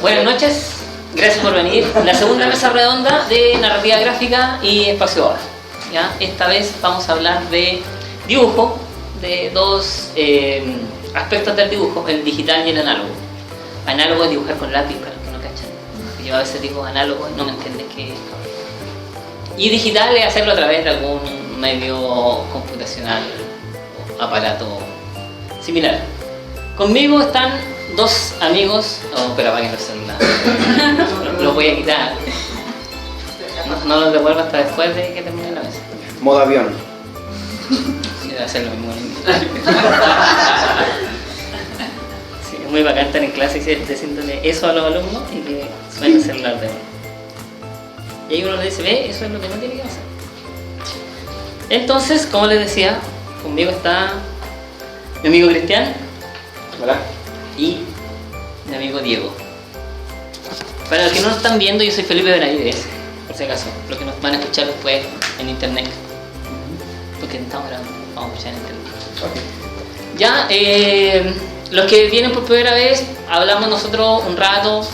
Buenas noches, gracias por venir. La segunda mesa redonda de narrativa gráfica y espacio hogar. ¿Ya? Esta vez vamos a hablar de dibujo, de dos aspectos del dibujo, el digital y el análogo. Análogo es dibujar con lápiz, para los que no cachan. Yo a veces digo análogo y no me entienden qué es. Y digital es hacerlo a través de algún medio computacional o aparato similar. Conmigo están dos amigos. Oh, pero apaguen los celulares. Los voy a quitar. No los devuelvo hasta después de que termine la mesa. Modo avión. Sí, debe hacer lo mismo en inglés. Sí, es muy bacán estar en clase y diciéndole eso a los alumnos y que suene el celular de uno. Y ahí uno le dice, ve, eso es lo que no tiene que hacer. Entonces, como les decía, conmigo está mi amigo Cristian. Hola. Y mi amigo Diego. Para los que no nos están viendo, yo soy Felipe Benavides, por si acaso, los que nos van a escuchar después en internet, porque estamos grabando, vamos a escuchar en internet. Okay. Ya, los que vienen por primera vez, hablamos nosotros un rato,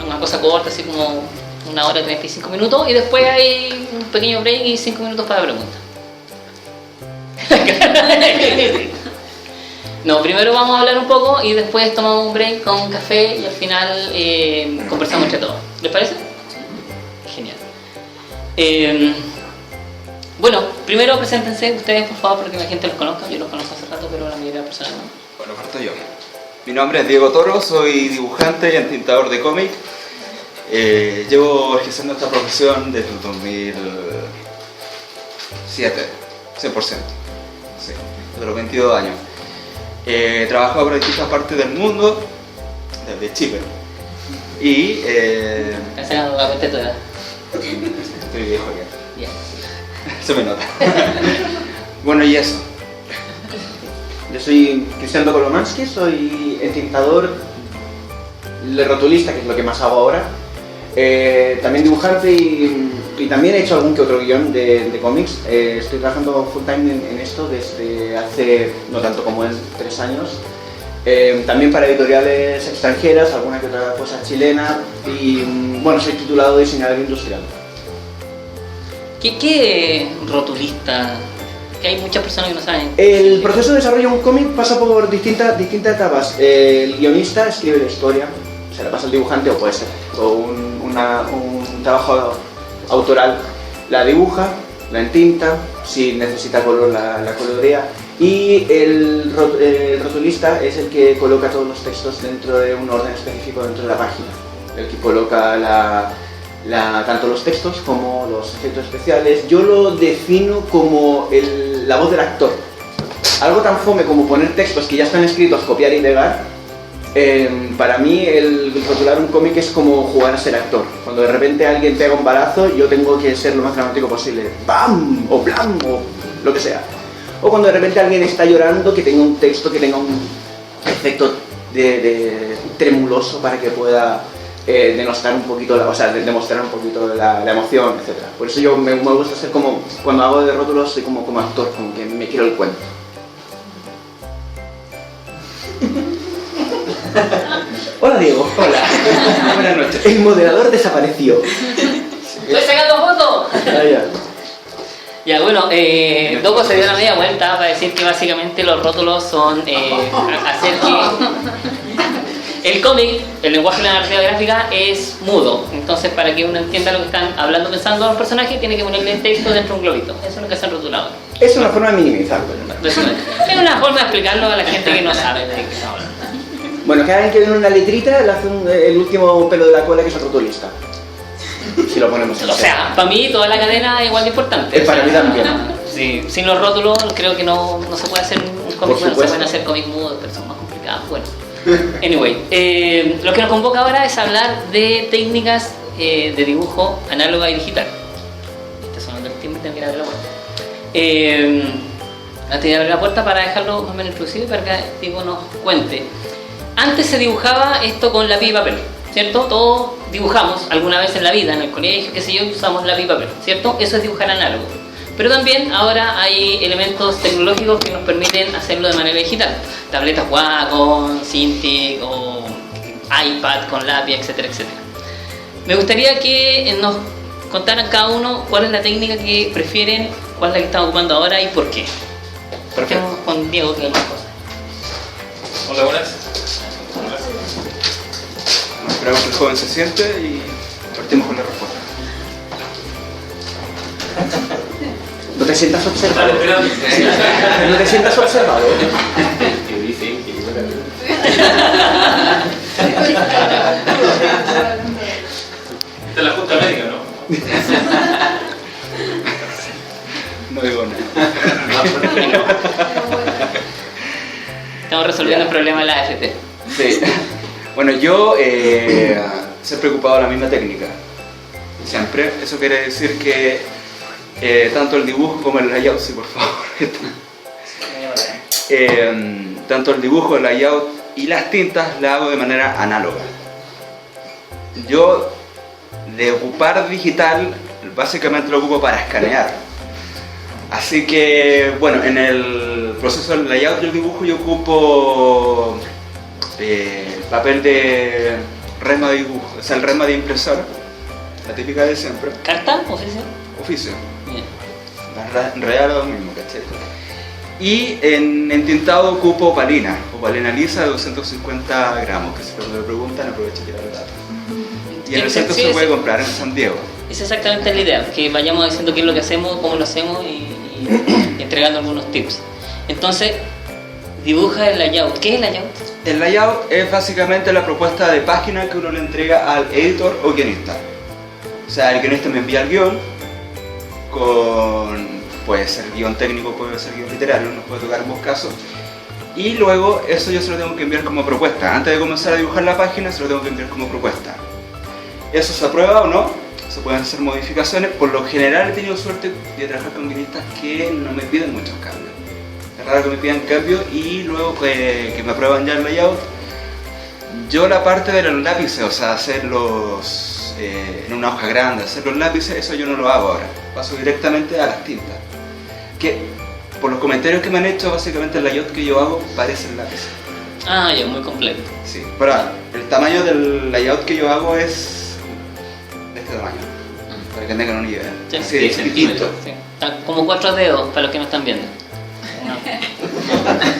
una cosa corta, así como 1 hora y 35 minutos, y después hay un pequeño break y 5 minutos para preguntas. No, primero vamos a hablar un poco y después tomamos un break con café y al final conversamos entre todos. ¿Les parece? Genial. Bueno, primero preséntense ustedes, por favor, para que la gente los conozca. Yo los conozco hace rato, pero la mayoría de las personas no. Bueno, parto yo. Mi nombre es Diego Toro, soy dibujante y entintador de cómic. Llevo ejerciendo esta profesión desde el 2007, 100%. Sí, desde los 22 años. He trabajado por distintas partes del mundo, desde Chile. Y. ¿Estás sacando la cuenta de tu edad? Estoy viejo ya. Bien. Se me nota. Bueno, y eso. Yo soy Cristian Dokolomansky, soy entintador, rotulista, que es lo que más hago ahora. También dibujante y también he hecho algún que otro guión de cómics. Estoy trabajando full time en esto desde hace, no tanto como en 3 años. También para editoriales extranjeras, alguna que otra cosa chilena y bueno, soy titulado diseñador industrial. ¿Qué rotulista? Que hay muchas personas que no saben. El proceso de desarrollo de un cómic pasa por distintas etapas. El guionista escribe la historia, se la pasa al dibujante o puede ser un trabajo autoral, la dibuja, la entinta, si necesita color la colorea y el rotulista es el que coloca todos los textos dentro de un orden específico dentro de la página, el que coloca tanto los textos como los efectos especiales. Yo lo defino como la voz del actor, algo tan fome como poner textos que ya están escritos, copiar y pegar. Para mí el rotular un cómic es como jugar a ser actor. Cuando de repente alguien pega un balazo, yo tengo que ser lo más dramático posible. ¡Bam! O ¡blam! O lo que sea. O cuando de repente alguien está llorando, que tenga un texto, que tenga un efecto de tremuloso para que pueda demostrar un poquito la emoción, etc. Por eso yo me gusta ser como, cuando hago de rótulos, soy como actor, como que me quiero el cuento. Hola Diego. Hola. Buenas noches. El moderador desapareció. ¡Estoy sacando fotos! Ya, bueno, Doco se dio la media vuelta para decir que básicamente los rótulos son hacer que el cómic, el lenguaje de la narrativa gráfica es mudo. Entonces, para que uno entienda lo que están hablando, pensando los personajes, tiene que ponerle texto dentro de un globito. Eso es lo que hace el rotulador. Es una forma de minimizarlo. Es una forma de explicarlo a la gente que no sabe de qué está hablando. Bueno, cada vez que viene una letrita, le hace el último pelo de la cola, que es el rotulista. Si lo ponemos en O sea, para mí toda la cadena es igual de importante. Para mí también. Sí, sin los rótulos creo que no se puede hacer un cómic. Bueno, se pueden hacer cómics mudos, pero son más complicados. Bueno, anyway, lo que nos convoca ahora es hablar de técnicas de dibujo análoga y digital. ¿Está sonando el timbre? tengo que abrir la puerta. Antes de abrir la puerta para dejarlo más o menos introducido y para que Diego nos cuente. Antes se dibujaba esto con lápiz y papel, ¿cierto? Todos dibujamos alguna vez en la vida, en el colegio, qué sé yo, usamos lápiz y papel, ¿cierto? Eso es dibujar análogo. Pero también ahora hay elementos tecnológicos que nos permiten hacerlo de manera digital. Tabletas Wacom, Cintiq o iPad con lápiz, etcétera, etcétera. Me gustaría que nos contaran cada uno cuál es la técnica que prefieren, cuál es la que están ocupando ahora y por qué. Partemos con Diego, que es más cosas. Hola, buenas. Esperamos que el joven se siente y partimos con la respuesta. No te sientas observado. No te sientas observado. Esta es la junta médica, ¿no? No digo nada. Estamos resolviendo el problema de la AFP. Sí. Bueno, yo siempre he ocupado la misma técnica. Siempre. Eso quiere decir que tanto el dibujo como el layout, sí, por favor. Tanto el dibujo, el layout y las tintas la hago de manera análoga. Yo, de ocupar digital, básicamente lo ocupo para escanear. Así que, bueno, en el proceso del layout del dibujo yo ocupo papel de resma de dibujo, o sea, el resma de impresora, la típica de siempre. ¿Carta? ¿Oficio? Oficio. Bien. Real o lo mismo, ¿cachai? Y en tintado ocupo opalina lisa de 250 gramos, que si me preguntan aprovecho de tirar el dato. Y en el centro se puede comprar en San Diego. Es exactamente la idea, que vayamos diciendo qué es lo que hacemos, cómo lo hacemos y entregando algunos tips. Entonces, dibuja el layout. ¿Qué es el layout? El layout es básicamente la propuesta de página que uno le entrega al editor o guionista. O sea, el guionista me envía el guión puede ser guión técnico, puede ser guión literario, nos puede tocar ambos casos. Y luego eso yo se lo tengo que enviar como propuesta. Antes de comenzar a dibujar la página se lo tengo que enviar como propuesta. ¿Eso se aprueba o no? Se pueden hacer modificaciones. Por lo general he tenido suerte de trabajar con guionistas que no me piden muchos cambios. Es raro que me pidan cambios y luego que me aprueban ya el layout. Yo la parte de los lápices, o sea, hacerlos en una hoja grande, hacer los lápices, eso yo no lo hago ahora. Paso directamente a las tintas. Que por los comentarios que me han hecho, básicamente el layout que yo hago parece el lápiz. Ah, ya, muy completo. Sí, pero el tamaño del layout que yo hago es de este tamaño, para que tengan una idea. Sí, 10 centímetros. Sí. Como 4 dedos, para los que no están viendo.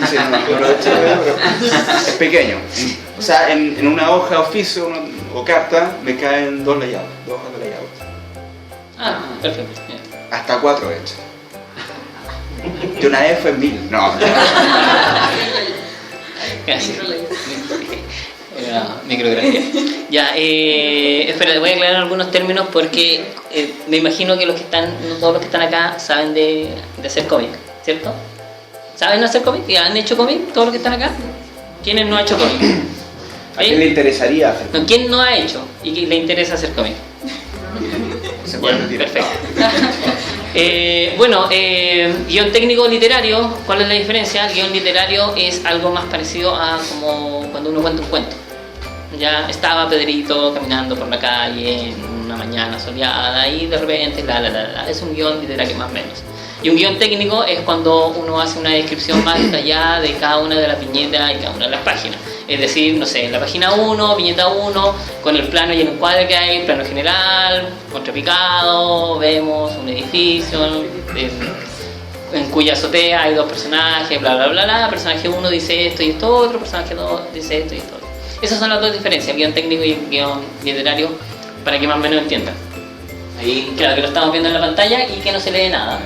Sí, no, es pequeño. O sea, en una hoja oficio o carta me caen 2 layouts, 2 hojas de layout. Ah, perfecto. Yeah. Hasta 4 he hecho. Y una F en 1000. No. Casi. Micrografía. Ya, espera, voy a aclarar algunos términos porque me imagino que no todos los que están acá saben de hacer cómic, ¿cierto? ¿Saben hacer cómic? ¿Ya han hecho cómic todos los que están acá? ¿Quiénes no han hecho cómic? ¿A quién le interesaría hacer cómic? No, ¿quién no ha hecho y que le interesa hacer cómic? Se puede retirar. Perfecto. Guión técnico literario, ¿cuál es la diferencia? El guión literario es algo más parecido a como cuando uno cuenta un cuento. Ya estaba Pedrito caminando por la calle en una mañana soleada y de repente es un guión literario más o menos. Y un guión técnico es cuando uno hace una descripción más detallada de cada una de las viñetas y cada una de las páginas. Es decir, no sé, en la página 1, viñeta 1, con el plano y el encuadre que hay, plano general, contrapicado, vemos un edificio en cuya azotea hay 2 personajes, bla bla bla bla. Personaje 1 dice esto y esto otro, personaje 2 dice esto y esto otro. Esas son las 2 diferencias, el guión técnico y el guión literario, para que más o menos entiendan. Ahí, claro, que lo estamos viendo en la pantalla y que no se lee nada.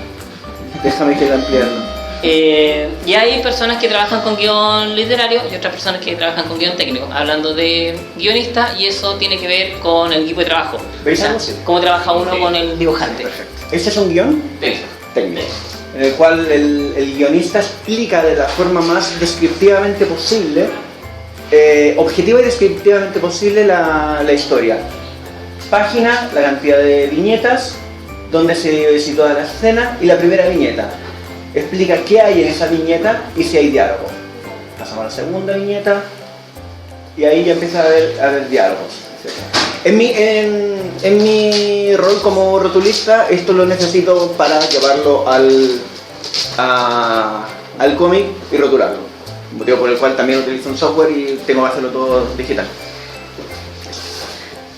Déjame que lo ampliarlo. Y hay personas que trabajan con guión literario y otras personas que trabajan con guión técnico, hablando de guionista, y eso tiene que ver con el equipo de trabajo. ¿Veis o sea, algo así? cómo trabaja uno con el dibujante. Perfecto. Este es un guión técnico, en el cual el guionista explica de la forma más descriptivamente posible, objetiva y descriptivamente posible la historia. Página, la cantidad de viñetas, dónde se sitúa la escena y la primera viñeta. Explica qué hay en esa viñeta y si hay diálogo. Pasamos a la segunda viñeta y ahí ya empieza a haber diálogos, etc. En mi rol como rotulista, esto lo necesito para llevarlo al cómic y rotularlo. Motivo por el cual también utilizo un software y tengo que hacerlo todo digital.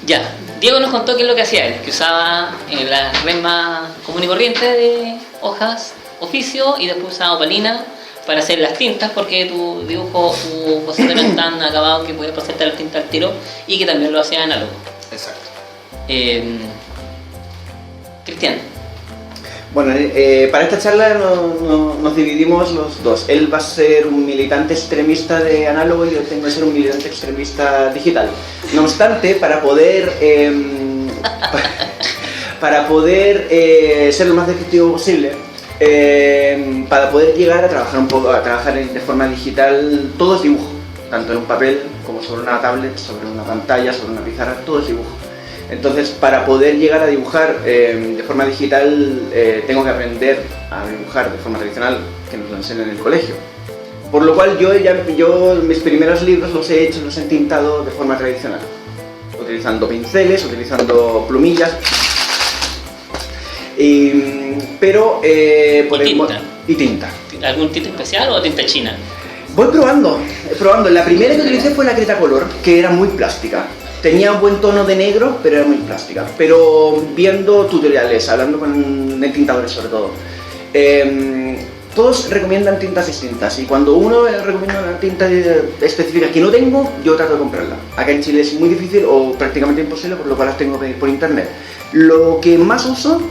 Ya, Diego nos contó qué es lo que hacía él, que usaba la resma común y corriente de hojas oficio y después usaba opalina para hacer las tintas, porque tu dibujo, tu boceto no es tan acabado que puedes pasarte la tinta al tiro, y que también lo hacía análogo. Exacto. Cristian. Bueno, para esta charla nos dividimos los dos. Él va a ser un militante extremista de análogo y yo tengo que ser un militante extremista digital. No obstante, para poder ser lo más efectivo posible, para poder llegar a trabajar de forma digital, todo es dibujo, tanto en un papel como sobre una tablet, sobre una pantalla, sobre una pizarra, todo es dibujo. Entonces, para poder llegar a dibujar de forma digital, tengo que aprender a dibujar de forma tradicional, que nos lo enseñan en el colegio. Por lo cual yo mis primeros libros los he entintado de forma tradicional, utilizando pinceles, utilizando plumillas. Y tinta. ¿Algún tinta especial o tinta china? Voy probando. La primera que utilicé fue la Cretacolor, que era muy plástica. Tenía un buen tono de negro, pero era muy plástica. Pero viendo tutoriales, hablando con tintadores sobre todo, todos recomiendan tintas distintas. Y cuando uno recomienda una tinta específica que no tengo, yo trato de comprarla. Acá en Chile es muy difícil o prácticamente imposible, por lo cual las tengo que pedir por internet. Lo que más uso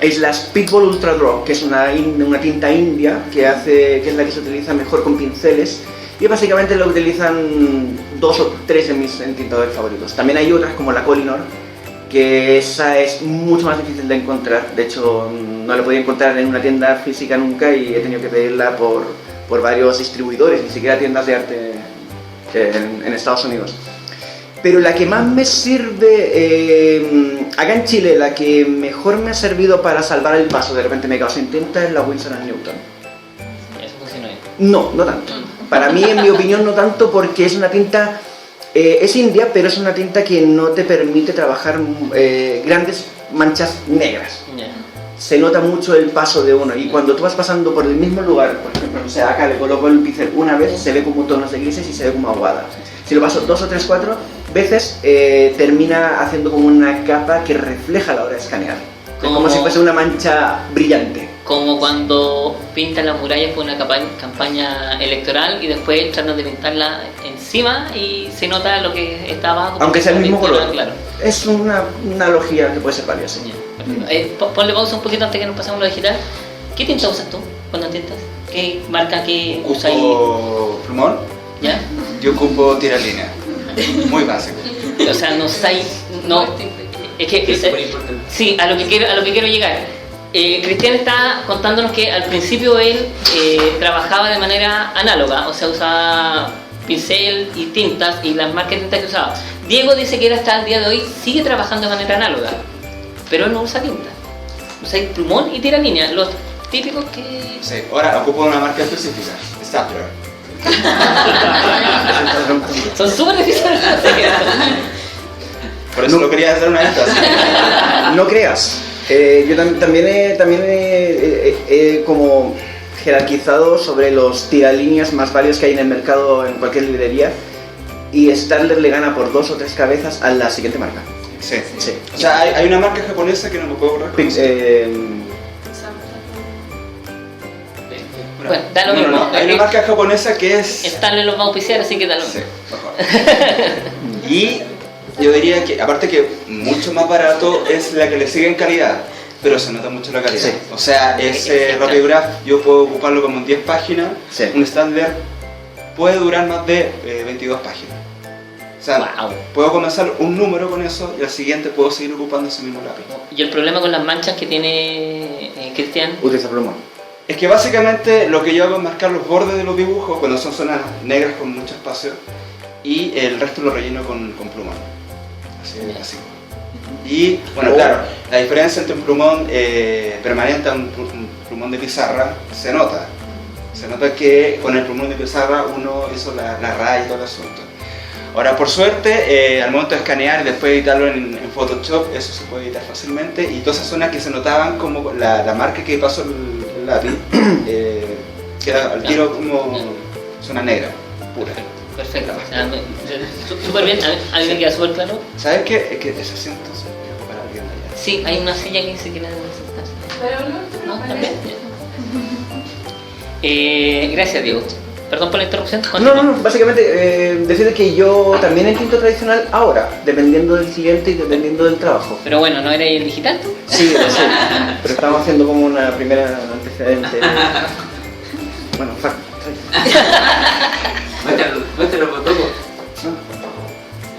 es la Speedball Ultra Draw, que es una tinta india que es la que se utiliza mejor con pinceles. Y básicamente lo utilizan 2 o 3 de mis entintadores favoritos. También hay otras como la Koh-i-Noor, que esa es mucho más difícil de encontrar. De hecho, no la podía encontrar en una tienda física nunca y he tenido que pedirla por varios distribuidores, ni siquiera tiendas de arte en Estados Unidos. Pero la que más me sirve, acá en Chile, la que mejor me ha servido para salvar el paso, de repente me quedo sin tinta, es la Winsor & Newton. ¿Eso funciona bien? No tanto. Para mí, en mi opinión, no tanto, porque es una tinta, es india, pero es una tinta que no te permite trabajar grandes manchas negras. Yeah. Se nota mucho el paso de uno, y cuando tú vas pasando por el mismo lugar, por ejemplo, o sea, acá le coloco el pincel una vez, se ve como tonos de grises y se ve como aguada. Si lo paso 2 o 3, 4 veces, termina haciendo como una capa que refleja a la hora de escanear. Es como si fuese una mancha brillante. Como cuando pintan las murallas por una campaña electoral y después tratan de pintarla encima y se nota lo que está abajo. Aunque sea el mismo color. Claro. Es una analogía que puede ser valiosa. Ponle pausa un poquito antes que nos pasemos a lo digital. ¿Qué tinta usas tú cuando tintas? ¿Qué marca que usas ahí? ¿Ocupo plumón? ¿Ya? Yo ocupo tiralínea. Muy básico. O sea, no usáis... No, es que... Sí, a lo que quiero llegar. Cristian está contándonos que al principio él trabajaba de manera análoga, o sea, usaba pincel y tintas y las marcas de tintas que usaba. Diego dice que él hasta el día de hoy sigue trabajando de manera análoga, pero él no usa tinta. Usa plumón y tiralínea, los típicos que... Sí, ahora ocupo una marca específica, Stapler. Son súper difíciles. Por eso lo quería hacer una énfasis. No creas. Yo también he como jerarquizado sobre los tiralíneas más válidos que hay en el mercado en cualquier librería, y Stadler le gana por 2 o 3 cabezas a la siguiente marca. Sí. O sea, hay una marca japonesa que no me puedo reconocer. Bueno, da lo mismo. No, hay una marca japonesa que es... Stadler los va a auspiciar, así que da lo mismo. Sí, mejor. Y yo diría que, aparte que mucho más barato, es la que le sigue en calidad, pero se nota mucho la calidad. Sí. O sea, ese Rapidograph yo puedo ocuparlo como en 10 páginas, sí. Un Stadler puede durar más de 22 páginas. O sea, wow. Puedo comenzar un número con eso y al siguiente puedo seguir ocupando ese mismo lápiz. ¿Y el problema con las manchas que tiene Cristian? Utiliza plumón. Es que básicamente lo que yo hago es marcar los bordes de los dibujos cuando son zonas negras con mucho espacio, y el resto lo relleno con plumón. Así de básico. Y bueno, claro, la diferencia entre un plumón permanente a un plumón de pizarra se nota. Se nota que con el plumón de pizarra uno hizo la raya y todo el asunto. Ahora, por suerte, al momento de escanear y después editarlo en Photoshop, eso se puede editar fácilmente. Y todas esas zonas que se notaban como la marca que pasó el lápiz, queda al tiro como zona negra, pura. Perfecto. Súper bien, a mí me queda súper claro. ¿Sabes qué? Es que ese asiento se puede para alguien allá. Sí, hay una silla que dice que nadie debe sentarse. Pero no, ¿No? ¿También? Gracias, Diego. Perdón por la interrupción. No, básicamente decirle que yo también en tinto tradicional ahora, dependiendo del cliente y dependiendo del trabajo. Pero bueno, ¿no era el digital tú? Sí, lo sé, pero estamos haciendo como una primera antecedente. Bueno, Muéstralo por todo.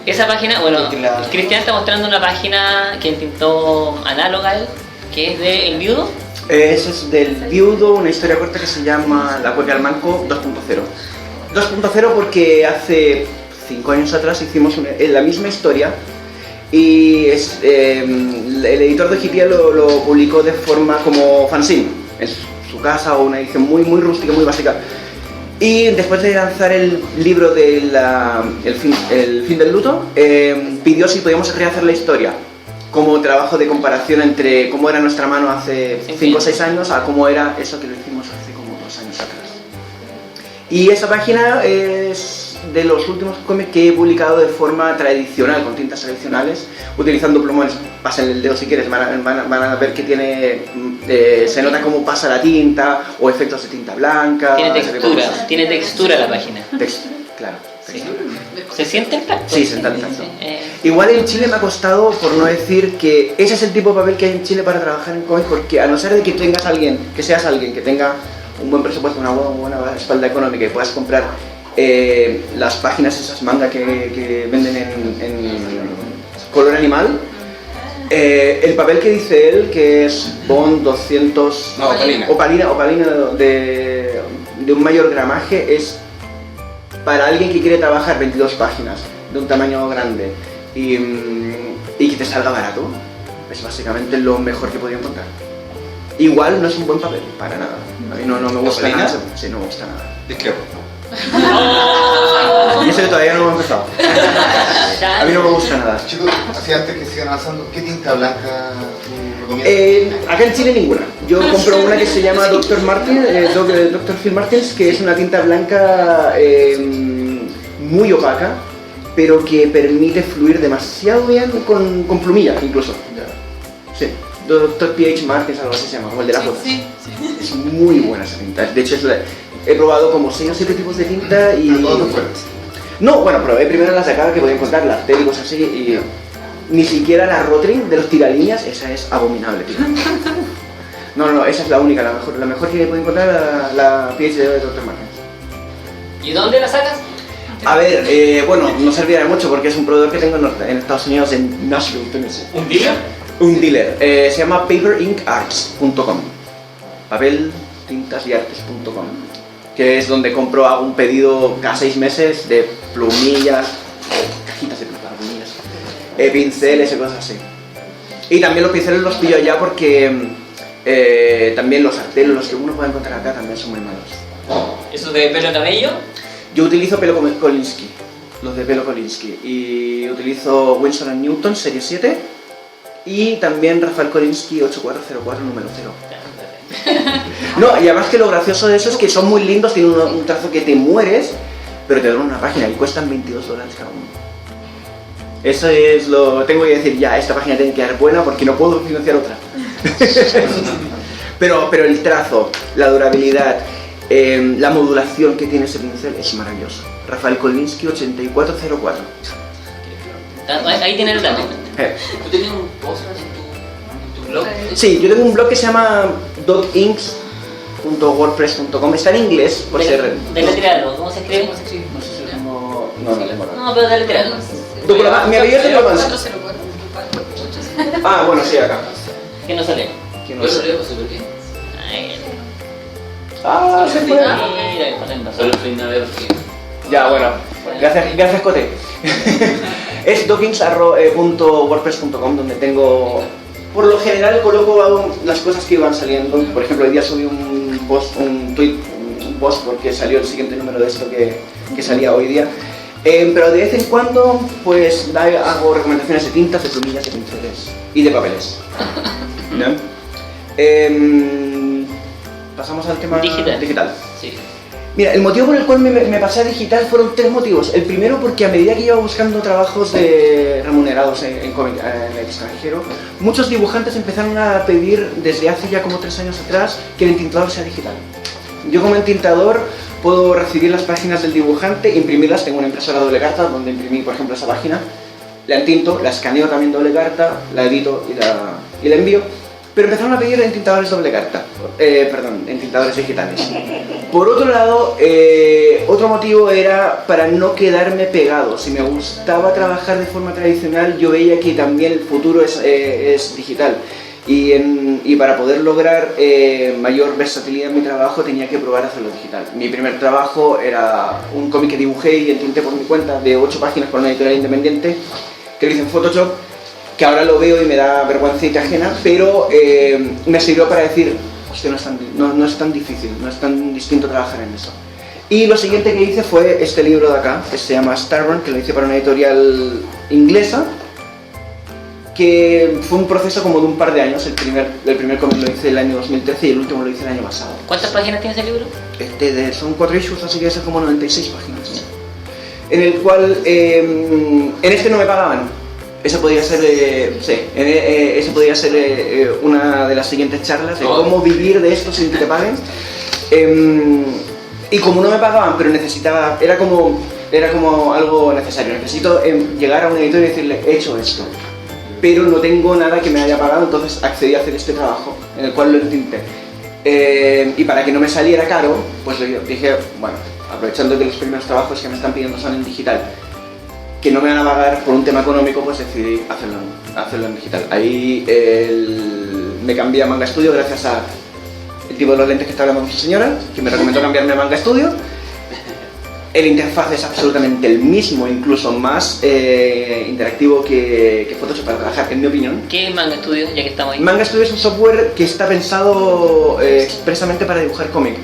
Esa página, bueno, La- Cristian está mostrando una página que intentó análoga a él, que es de El Viudo. Eso es del Viudo, una historia corta que se llama La Cueca del Manco 2.0. 2.0 porque hace 5 años atrás hicimos la misma historia y el editor de Hippia lo publicó de forma como fanzine en su casa, o una edición muy rústica, muy básica. Y después de lanzar el libro de el fin del luto, pidió si podíamos rehacer la historia como trabajo de comparación entre cómo era nuestra mano hace 5 o 6 años a cómo era eso que lo hicimos hace como 2 años atrás. Y esa página es de los últimos cómics que he publicado de forma tradicional, con tintas tradicionales, utilizando plumones. Pasen el dedo si quieres, van a ver que tiene, se nota cómo pasa la tinta, o efectos de tinta blanca. Tiene textura la página. Claro. Sí. ¿Se siente el tacto? Sí, se siente el tacto. Sí. Igual en Chile me ha costado, por no decir que ese es el tipo de papel que hay en Chile para trabajar en cómics, porque a no ser de que tengas que seas alguien que tenga un buen presupuesto, una buena espalda económica y puedas comprar las páginas, esas mangas que venden en color animal, el papel que dice él, que es Bond 200... No, opalina de un mayor gramaje, es para alguien que quiere trabajar 22 páginas de un tamaño grande y que te salga barato. Es básicamente lo mejor que podía encontrar. Igual no es un buen papel, para nada. A mí no me gusta ¿Opalina? nada. Sí, no me gusta nada. Discrepo. Y eso que todavía no hemos empezado. A mí no me gusta nada. Chicos, así antes que sigan avanzando, ¿qué tinta blanca tú recomiendas? Acá en Chile ninguna. Yo compro una que se llama Dr. Martin, Dr. Phil Martins, que es una tinta blanca muy opaca, pero que permite fluir demasiado bien con plumillas incluso. Sí, Dr. PH Martins, algo así se llama, como el de las botas. Sí. Es muy buena esa tinta. De hecho, he probado como 6 o 7 tipos de tinta y... ¿Todas tus fuentes? No, bueno, probé primero las de acá que podía encontrar, las Tel y cosas así, y ni siquiera la Rotring de los tiralíneas, esa es abominable, tío. No, esa es la única, la mejor que puedo encontrar, la PH de Dr. Martens. ¿Y dónde la sacas? A ver, bueno, no serviría de mucho porque es un proveedor que tengo en Estados Unidos, en Nashville, Tennessee. ¿Un día? Un dealer, se llama paperinkarts.com, papel, tintas y artes.com, que es donde hago un pedido cada 6 meses de plumillas, cajitas de plumillas, pinceles y cosas así. Y también los pinceles los pillo allá porque también los artelos, los que uno puede encontrar acá, también son muy malos. ¿Eso de pelo cabello? Yo utilizo pelo Kolinsky, los de pelo Kolinsky, y utilizo Winsor & Newton serie 7 y también Rafael Kolinsky 8404 número 0. No, y además que lo gracioso de eso es que son muy lindos, tienen un trazo que te mueres, pero te dan una página y cuestan $22 cada uno. Eso es tengo que decir ya, esta página tiene que quedar buena porque no puedo financiar otra. pero el trazo, la durabilidad, la modulación que tiene ese pincel es maravilloso. Rafael Kolinsky 8404. Ahí tiene el dato. ¿Tú tenías un post en tu blog? Sí, yo tengo un blog que se llama doginks.wordpress.com. Está en inglés, por ser... Deletrearlo, ¿cómo se escribe? No sé si no tengo nada. No, pero deletrearlo. Mi apellido es Diplomans. 404. Ah, bueno, sí, acá. Que no se lee. ¿Quién Yo no lo sé? leo súper bien. Ay, Ah, se fue. mira, está en Solo soy navegador que... Ya, bueno. Gracias Cote. Es dockings.wordpress.com, donde tengo... Por lo general coloco las cosas que van saliendo. Por ejemplo, hoy día subí un tweet, un post, porque salió el siguiente número de esto que salía hoy día. Pero de vez en cuando, pues hago recomendaciones de tintas, de plumillas, de pinceles y de papeles. ¿No? Pasamos al tema digital. Sí. Mira, el motivo por el cual me pasé a digital fueron 3 motivos. El primero, porque a medida que iba buscando trabajos remunerados en cómic en el extranjero, muchos dibujantes empezaron a pedir desde hace ya como 3 años atrás que el entintador sea digital. Yo como entintador puedo recibir las páginas del dibujante, imprimirlas, tengo una impresora doble carta donde imprimí por ejemplo esa página, la entinto, la escaneo también doble carta, la edito y la envío. Pero empezaron a pedir entintadores doble carta, entintadores digitales. Por otro lado, otro motivo era para no quedarme pegado. Si me gustaba trabajar de forma tradicional, yo veía que también el futuro es digital. Y para poder lograr mayor versatilidad en mi trabajo tenía que probar a hacerlo digital. Mi primer trabajo era un cómic que dibujé y entinté por mi cuenta de 8 páginas por una editorial independiente, que lo hice en Photoshop, que ahora lo veo y me da vergüenza y ajena, pero me sirvió para decir, hostia, no es tan difícil, no es tan distinto trabajar en eso. Y lo siguiente que hice fue este libro de acá, que se llama Starburn, que lo hice para una editorial inglesa, que fue un proceso como de un par de años. El primer cómic lo hice el año 2013 y el último lo hice el año pasado. ¿Cuántas páginas tiene ese libro? Son 4 issues, así que son como 96 páginas. En el cual, en este no me pagaban. Eso podría ser, eso podría ser una de las siguientes charlas de cómo vivir de esto sin que te paguen. Y como no me pagaban, pero necesitaba, era como algo necesario. Necesito llegar a un editor y decirle, he hecho esto, pero no tengo nada que me haya pagado, entonces accedí a hacer este trabajo, en el cual lo entinté. Y para que no me saliera caro, pues dije, bueno, aprovechando que los primeros trabajos que me están pidiendo son en digital, que no me van a pagar por un tema económico, pues decidí hacerlo en digital. Ahí me cambié a Manga Studio gracias a el tipo de los lentes que está hablando con su señora, que me recomendó cambiarme a Manga Studio. El interfaz es absolutamente el mismo, incluso más interactivo que Photoshop para trabajar, en mi opinión. ¿Qué es Manga Studio, ya que estamos ahí? Manga Studio es un software que está pensado expresamente para dibujar cómic.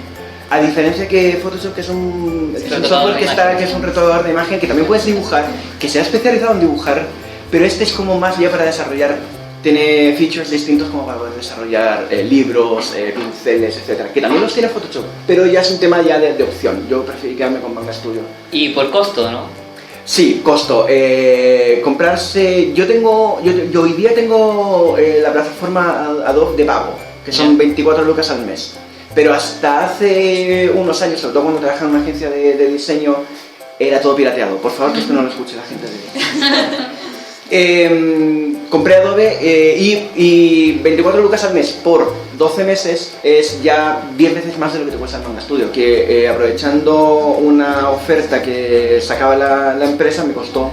A diferencia que Photoshop, que es un software que es un retrolador de imagen, que también puedes dibujar, que se ha especializado en dibujar, pero este es como más ya para desarrollar, tiene features distintos como para poder desarrollar libros, pinceles, etc. Que también los tiene Photoshop, pero ya es un tema ya de opción. Yo preferí quedarme con Manga Studio. Y por costo, ¿no? Sí, costo. Comprarse... Yo hoy día tengo la plataforma Adobe de pago, que son 24 lucas al mes. Pero hasta hace unos años, sobre todo cuando trabajaba en una agencia de diseño, era todo pirateado. Por favor, que esto no lo escuche la gente compré Adobe y 24 lucas al mes por 12 meses es ya 10 veces más de lo que te cuesta el Manga Studio, que aprovechando una oferta que sacaba la empresa me costó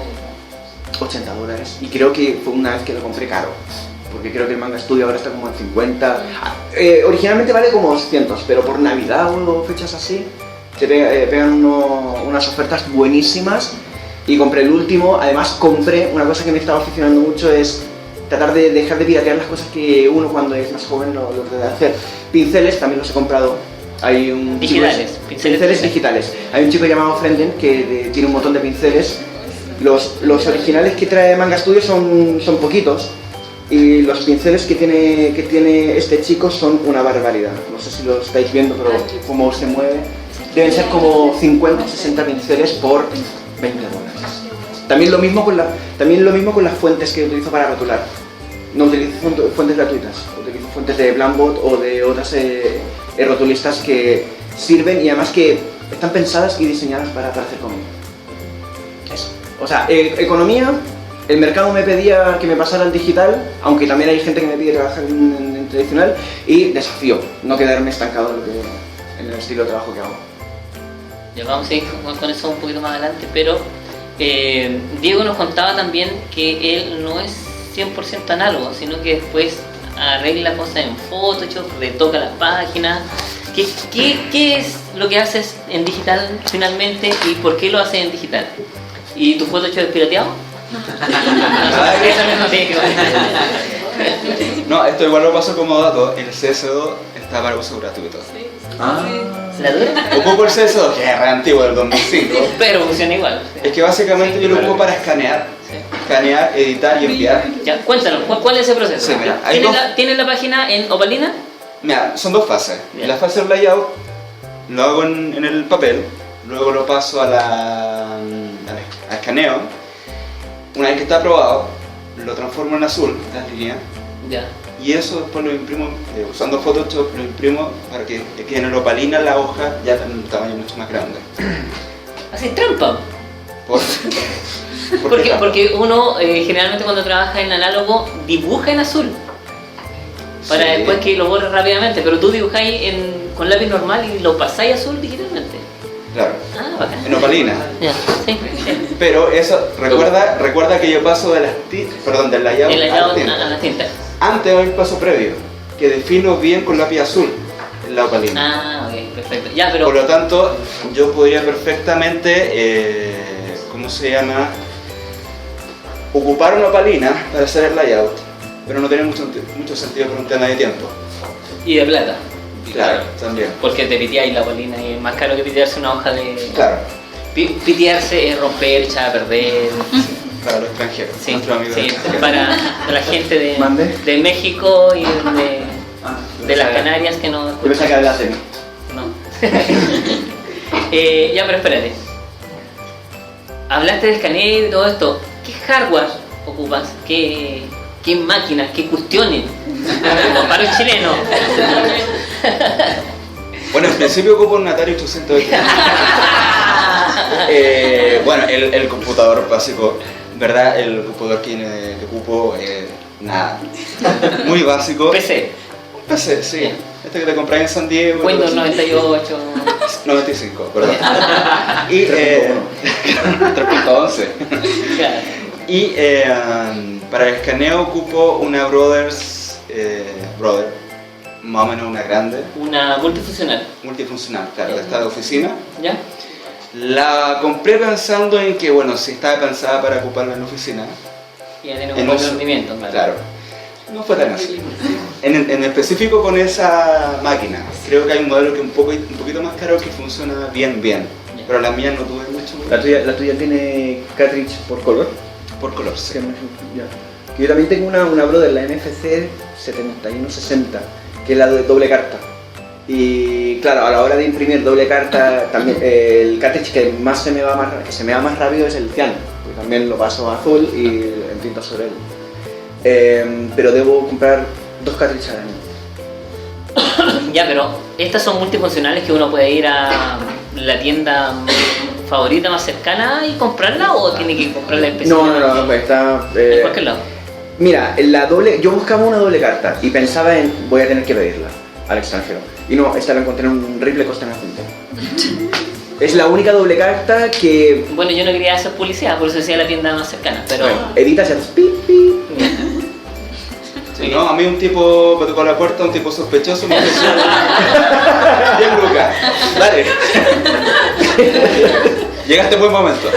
$80 y creo que fue una vez que lo compré caro. Porque creo que el Manga Studio ahora está como en 50. Originalmente vale como 200, pero por Navidad o fechas así te pegan unas ofertas buenísimas. Y compré el último. Además compré una cosa que me estaba aficionando mucho, es tratar de dejar de piratear las cosas que uno cuando es más joven lo debe hacer. Pinceles también los he comprado. Hay un digitales, pinceles digitales. Hay un chico llamado Frenden que tiene un montón de pinceles. Los originales que trae Manga Studio son poquitos. Y los pinceles que tiene este chico son una barbaridad. No sé si lo estáis viendo, pero como se mueve, deben ser como 50 o 60 pinceles por $20. También lo mismo con las fuentes que utilizo para rotular. No utilizo fuentes gratuitas, utilizo fuentes de Blambot o de otras rotulistas que sirven y además que están pensadas y diseñadas para hacer cómic. Eso. O sea, economía. El mercado me pedía que me pasara al digital, aunque también hay gente que me pide trabajar en tradicional, y desafío, no quedarme estancado en el estilo de trabajo que hago. Ya vamos a ir con eso un poquito más adelante, pero Diego nos contaba también que él no es 100% análogo, sino que después arregla cosas en Photoshop, retoca las páginas. ¿Qué es lo que haces en digital finalmente y por qué lo haces en digital? ¿Y tu Photoshop es pirateado? Eso mismo tiene que ver. No, esto igual lo paso como dato. El CS2 está para uso gratuito. ¿La dura? Ocupo el CS2, que es re antiguo, del 2005. Pero funciona igual. Es que básicamente yo lo ocupo para escanear. Escanear, editar y enviar. Ya, cuéntanos, ¿cuál es ese proceso? Sí, mira, hay ¿Tienes la página en Opalina? Mira, son dos fases. Bien. La fase del layout lo hago en el papel, luego lo paso a escaneo. Una vez que está aprobado, lo transformo en azul, las líneas, Ya. y eso después lo imprimo, usando Photoshop, lo imprimo para que quede en Opalina la hoja ya en un tamaño mucho más grande. Así trampa. ¿Por qué? Porque uno generalmente cuando trabaja en análogo dibuja en azul. Para Sí. después que lo borre rápidamente, pero tú dibujáis con lápiz normal y lo pasáis azul digitalmente. Claro, Ah, bacán. en Opalina. Ya, sí. Pero eso, recuerda que yo paso del layout El a layout la tinta. a la tinta. Antes hay un paso previo, que defino bien con lápiz azul en la Opalina. Ah, ok, perfecto. Ya, pero Por lo tanto, yo podría perfectamente, ¿cómo se llama? Ocupar una Opalina para hacer el layout, pero no tiene mucho sentido por un tema de tiempo. y de plata. Claro, también. Porque te piteáis la bolina y es más caro que pitearse una hoja de... Claro, Pitearse es romper, echar a perder. para los extranjeros, Sí, nuestros amigos sí, extranjeros. para la gente ¿Mande? de México y Ah, de las Canarias que no Yo pensaba que era de la cena. No. Ya, pero espérate. Hablaste de escaneo y todo esto. ¿Qué hardware ocupas? ¿Qué máquinas? ¿Qué cuestiones? Para un chileno. Bueno, en principio ocupo un Atari 800X. Bueno, el computador básico, ¿verdad? El computador que ocupo, nada. Muy básico. PC. PC, sí. Este que te compras en San Diego. Windows 98. 95, perdón. Y 3.11. Claro. Y para el escaneo ocupo una Brother, más o menos una grande, Una multifuncional. multifuncional, claro, de esta de oficina. ¿Ya? La compré pensando en que, bueno, si estaba pensada para ocuparla en la oficina, Y ya tiene un en buen uso, rendimiento. claro. No fue tan así. En específico con esa máquina, creo que hay un modelo que es un poquito más caro que funciona bien, pero la mía no tuve mucho La tuya tiene cartridge por color. por color, sí. Ya. Yo también tengo una Brother, la NFC 7160, que es la de doble carta. Y claro, a la hora de imprimir doble carta, también el cartridge que se me va más rápido es el cian, porque también lo paso a azul y entinto sobre él. Pero debo comprar 2 cartridges al año. Ya, pero estas son multifuncionales que uno puede ir a la tienda favorita más cercana y comprarla o tiene que comprarla específicamente. No, pues está... ¿En cualquier lado? Mira, yo buscaba una doble carta y pensaba en voy a tener que pedirla al extranjero. Y no, esta la encontré en un horrible coste en Argentina. Es la única doble carta que... Bueno, yo no quería hacer publicidad, por eso decía la tienda más cercana, pero... Bueno, editas y haces pi, pi. Sí, no, a mí un tipo me tocó la puerta, un tipo sospechoso, me ofreció 10 lucas. Dale. Llegaste en buen momento.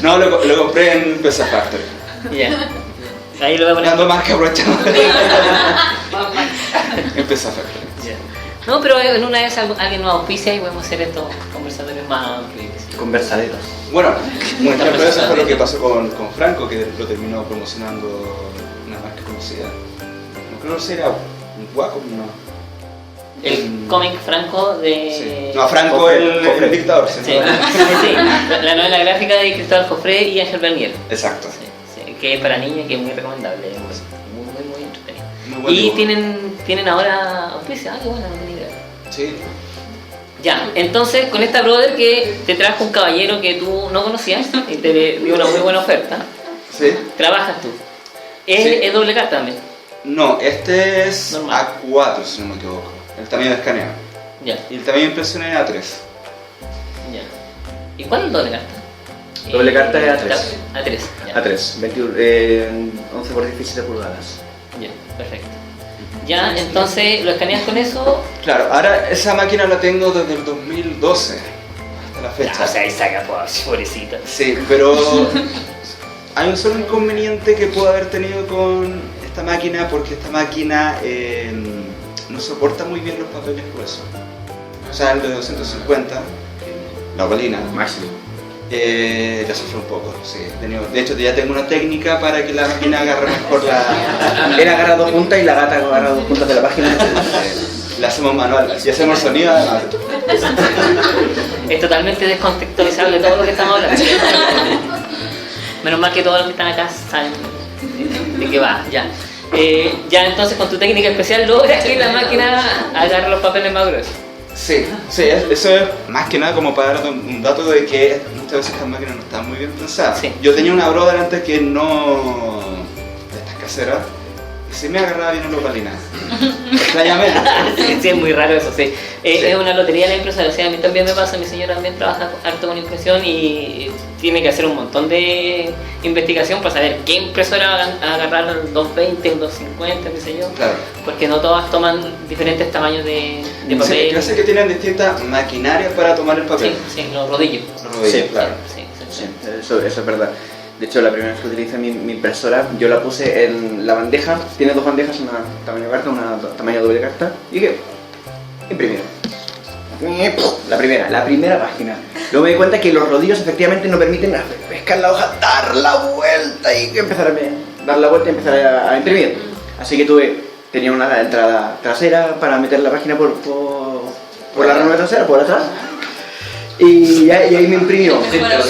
No, lo compré en PC Factory. Ya. Ahí lo voy a poner. Dando más que aprovechando. En PC Factory. Ya. No, pero en una vez alguien nos auspicia y podemos hacer estos conversatorios más amplios. Conversaderos. Bueno, un ejemplo de eso fue lo que pasó con Franco, que lo terminó promocionando una marca conocida. No creo que sea Wacom, no. El cómic Franco de... Sí. No, Franco el dictador. Sí, sí, la novela gráfica de Cristóbal Jofré y Ángel Bernier. Exacto. Sí, sí, que es para niños, que es muy recomendable, es muy entretenido. Muy buen Y dibujo. tienen ahora auspicio, qué bueno, no tenía idea. Sí. Ya, entonces con esta brother que te trajo un caballero que tú no conocías y te dio una muy buena oferta, Sí. trabajas tú. Sí. Es doble carta también. No, este es Normal. A4, si no me equivoco. El tamaño de escaneo. Ya, Y el tamaño de impresión es A3. ya. ¿Y cuál es doble carta? Doble carta es A3. A3, ya. A3, 11 por 17 pulgadas. Ya, perfecto. Ya, entonces lo escaneas con eso. Claro, ahora esa máquina la tengo desde el 2012. hasta la fecha. O sea, ahí saca, pues, pobrecita. Sí, pero hay un solo inconveniente que puedo haber tenido con esta máquina, porque esta máquina no soporta muy bien los papeles gruesos. O sea, el de 250, la Ovalina, Máximo. ya sufre un poco, sí. De hecho, ya tengo una técnica para que la máquina agarre mejor la... Él agarra dos puntas y la gata agarra dos puntas de la página. La hacemos manual, y hacemos sonido además. Es totalmente descontextualizable todo lo que estamos hablando. Menos mal que todos los que están acá saben de qué va, ya. Ya entonces con tu técnica especial logras que la máquina agarre los papeles más gruesos. Sí, eso es más que nada como para dar un dato de que muchas veces estas máquinas no están muy bien pensadas. Sí. Yo tenía una brother antes que no... de estas caseras, y se me agarraba bien en los balines. Extrañamente. Sí, es muy raro eso, sí. Es una lotería la impresora, o sea, a mí también me pasa, mi señora también trabaja harto con impresión y tiene que hacer un montón de investigación para saber qué impresora va a agarrar el 220, un 250, qué sé yo. Claro. Porque no todas toman diferentes tamaños de papel. Sí, quiero decir que tienen distintas maquinarias para tomar el papel. Sí, los rodillos. Los rodillos, Sí, claro. Sí. Sí, eso es verdad. De hecho, la primera vez que utilicé mi impresora, yo la puse en la bandeja. Tiene dos bandejas, una tamaño carta, una tamaño doble carta. Y que imprimir. La primera página. Luego me di cuenta que los rodillos efectivamente no permiten pescar la hoja, dar la vuelta y empezar a dar la vuelta y empezar a imprimir. Así que tenía una entrada trasera para meter la página por la ranura trasera, por atrás. Y ahí me imprimió.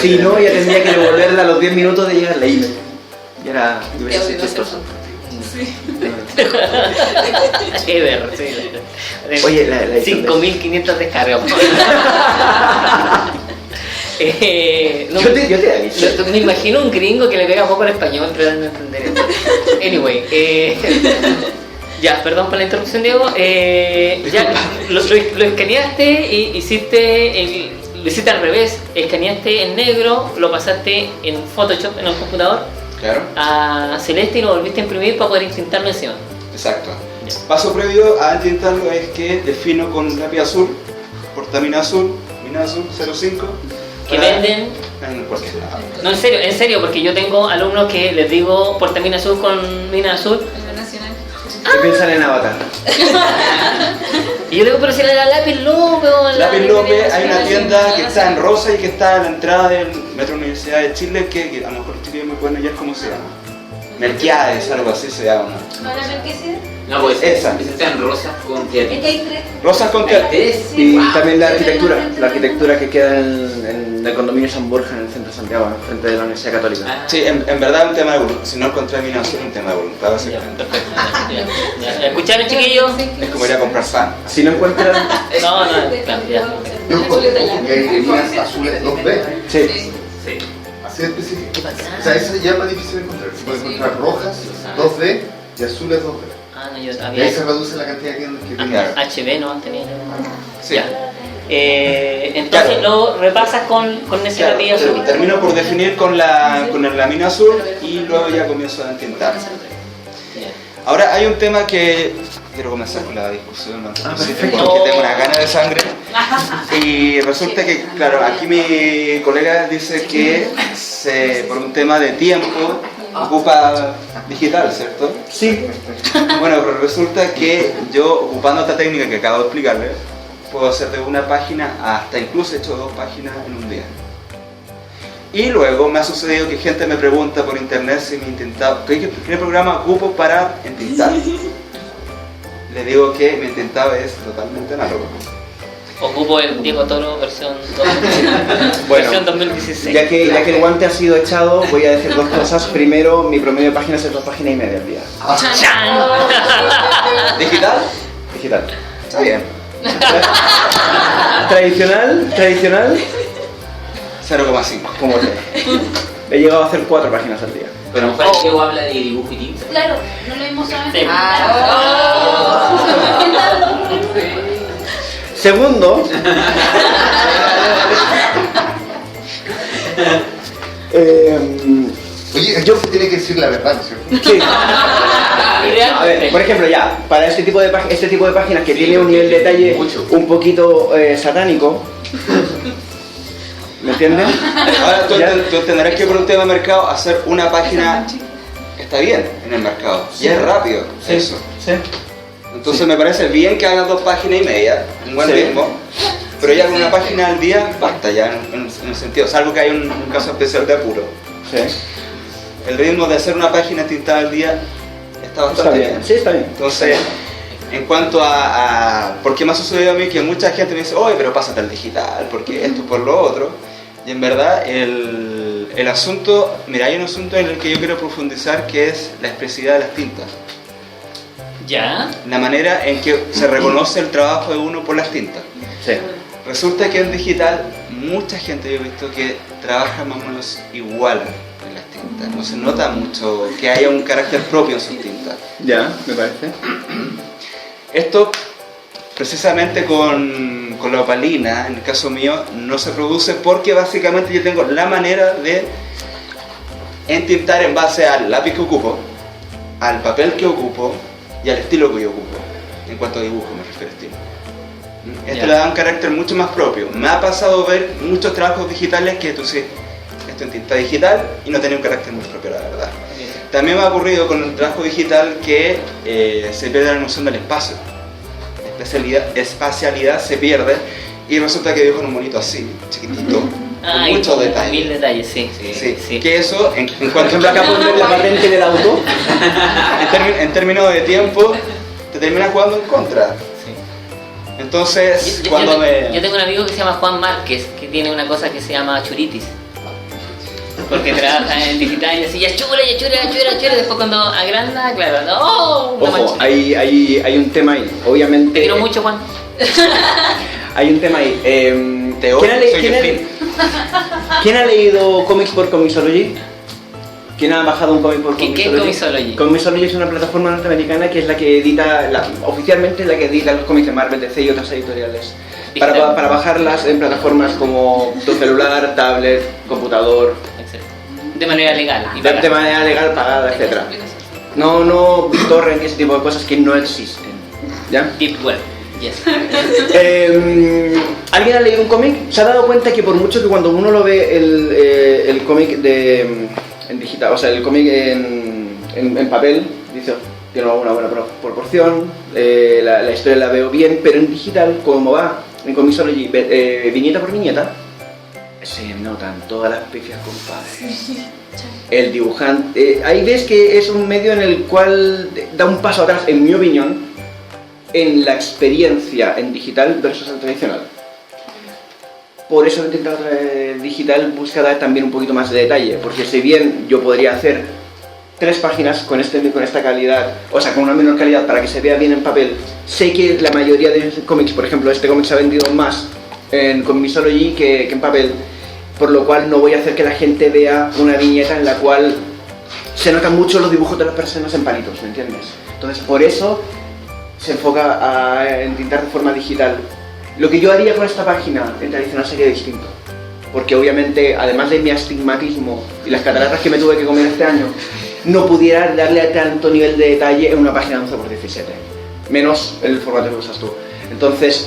Si no, ya tendría que devolverla a los 10 minutos de llegar la email. Y era chistoso. Ever, sí. Oye, la edición de 5.500 descargas. No, Yo te aviso. me imagino un gringo que le pega poco al español tratando de entender esto. Anyway, ya, perdón por la interrupción, Diego. Ya lo escaneaste y lo hiciste al revés. Escaneaste en negro, lo pasaste en Photoshop en el computador Claro. a celeste y lo volviste a imprimir para poder intentarlo encima. Exacto. Paso previo a intentarlo es que defino con lápiz azul, portamina azul, mina azul 05. Que venden. En cualquier lado. No, en serio, porque yo tengo alumnos que les digo portamina azul con mina azul. En la nacional. ¿Qué piensan en Avatar? Y yo digo, pero si era Lápiz López o Lápiz López, hay una tienda que está en rosa y que está a la entrada del Metro Universidad de Chile, que a lo mejor Chile me pueden hallar cómo se llama. Melquiades, algo así se llama. ¿No la Melquiades? No, pues Esa. está en rosas con Es tierra. que hay tres. Rosas con tela. Y también la arquitectura que queda en el condominio San Borja, en el centro de Santiago, frente de la Universidad Católica. Sí, en verdad es un tema de voluntad. Si no encontré mina azul, es un tema de voluntad, básicamente. Ya. ¿Escucharon, chiquillos? Es como ir a comprar pan. Si no encuentran... No, claro, ya. Yo encuentro que hay líneas azules 2B, Sí. Sí. así de específico. Qué bacán. O sea, eso ya es más difícil de encontrar. Se puede encontrar rojas 2B y azules 2B. Ah, no, yo Y había. ahí se reduce la cantidad de tiendas que tienen. Claro. HB no tenía. Sí. Ya. Entonces Claro. lo repasas con ese Claro, lápiz azul. termino por definir con la mina azul y luego ya comienzo a intentar. Ahora hay un tema que quiero comenzar con la discusión antes perfecto. porque tengo una gana de sangre y resulta que, claro, aquí mi colega dice que por un tema de tiempo ocupa digital, ¿cierto? Sí. Bueno, pero resulta que yo, ocupando esta técnica que acabo de explicarle, puedo hacer de una página hasta incluso he hecho 2 páginas en un día. Y luego me ha sucedido que gente me pregunta por internet si me he intentado, ¿qué programa ocupo para entintar? Le digo que mi intentado es totalmente análogo. Ocupo el Diego Toro versión 2016. Bueno, versión 2016. Ya que el guante ha sido echado, voy a decir 2 cosas. Primero, mi promedio de páginas es 2 páginas y media al día. ¡Chan! ¿Digital? Digital. Está bien. Tradicional, 0,5. como sea. He llegado a hacer 4 páginas al día. Pero a lo mejor Diego habla de dibujo y tinta. Claro, no lo mismo solamente. Sí. Segundo, Oye, yo tiene que decir la verdad, ¿no es cierto? sí. A ver, por ejemplo, ya, para este tipo de páginas que tiene un nivel de detalle un poquito satánico, ¿me entiendes? Ahora tú, Ya. tú entenderás que por un tema de mercado hacer una página está bien en el mercado. Y es rápido eso. Sí. Entonces me parece bien que hagas 2 páginas y media, un buen Sí. ritmo. Pero ya con una página al día basta ya en el sentido, salvo que hay un caso especial de apuro. Sí. El ritmo de hacer una página tintada al día está bastante bien. Sí, está bien. Entonces, en cuanto a ¿por qué me ha sucedido a mí? Que mucha gente me dice, oye, pero pásate al digital, porque esto por lo otro. Y en verdad, el asunto, mira, hay un asunto en el que yo quiero profundizar que es la expresividad de las tintas. ¿Ya? La manera en que se reconoce el trabajo de uno por las tintas. Sí. Resulta que en digital, mucha gente yo he visto que trabaja más o menos igual en las tintas. No se nota mucho que haya un carácter propio en sus tintas. Ya, me parece. Esto, precisamente con la opalina, en el caso mío, no se produce porque básicamente yo tengo la manera de entintar en base al lápiz que ocupo, al papel que ocupo y al estilo que yo ocupo. En cuanto a dibujo me refiero a estilo. Esto Ya. le da un carácter mucho más propio. Me ha pasado ver muchos trabajos digitales que tú sí, esto en tinta digital y no tenía un carácter muy propio, la verdad. También me ha ocurrido con el trabajo digital que se pierde la noción del espacio. La espacialidad se pierde y resulta que dibujo en un monito así, chiquitito, con mucho Mil detalle. detalles, sí. Sí, que eso, en Por cuanto ejemplo, acá puedes ver la patente del auto. en términos de tiempo, te termina jugando en contra. Sí. Entonces, Yo cuando yo tengo un amigo que se llama Juan Márquez, que tiene una cosa que se llama churitis. Porque trabaja en digital y decía chura, después cuando agranda, claro, no, una Ojo, mancha. hay un tema ahí. Obviamente. Te quiero mucho, Juan. Hay un tema ahí. Te odio, soy ¿quién Delfín. ¿Quién ha leído cómics por Comixology? ¿Quién ha bajado un cómic por ¿Qué Comixology? es Comixology? Comixology es una plataforma norteamericana que es la que edita, oficialmente es la que edita los cómics de Marvel, DC y otras editoriales. Digital. Para bajarlas en plataformas como tu celular, tablet, computador, Excelente. De manera legal. Y de barata. manera legal, pagada, etc. No torrent y ese tipo de cosas que no existen. ¿Ya? Deep Web. Yes. ¿Alguien ha leído un cómic? ¿Se ha dado cuenta que por mucho que cuando uno lo ve el cómic en digital, o sea, el cómic en papel, dice, tiene una buena proporción, la historia la veo bien, pero en digital, como va en Comixology, viñeta por viñeta, se notan todas las pifias, compadre. El dibujante, ahí ves que es un medio en el cual da un paso atrás, en mi opinión, en la experiencia en digital versus el tradicional. Por eso he intentado traer digital, busca dar también un poquito más de detalle, porque si bien yo podría hacer 3 páginas con esta calidad, o sea, con una menor calidad para que se vea bien en papel, sé que la mayoría de cómics, por ejemplo, este cómic se ha vendido más en Comixology que en papel, por lo cual no voy a hacer que la gente vea una viñeta en la cual se notan mucho los dibujos de las personas en palitos, ¿me entiendes? Entonces, por eso se enfoca a entintar de forma digital. Lo que yo haría con esta página en tradicional sería distinto, porque obviamente, además de mi astigmatismo y las cataratas que me tuve que comer este año, no pudiera darle a tanto nivel de detalle en una página 11x17, menos el formato que usas tú. Entonces,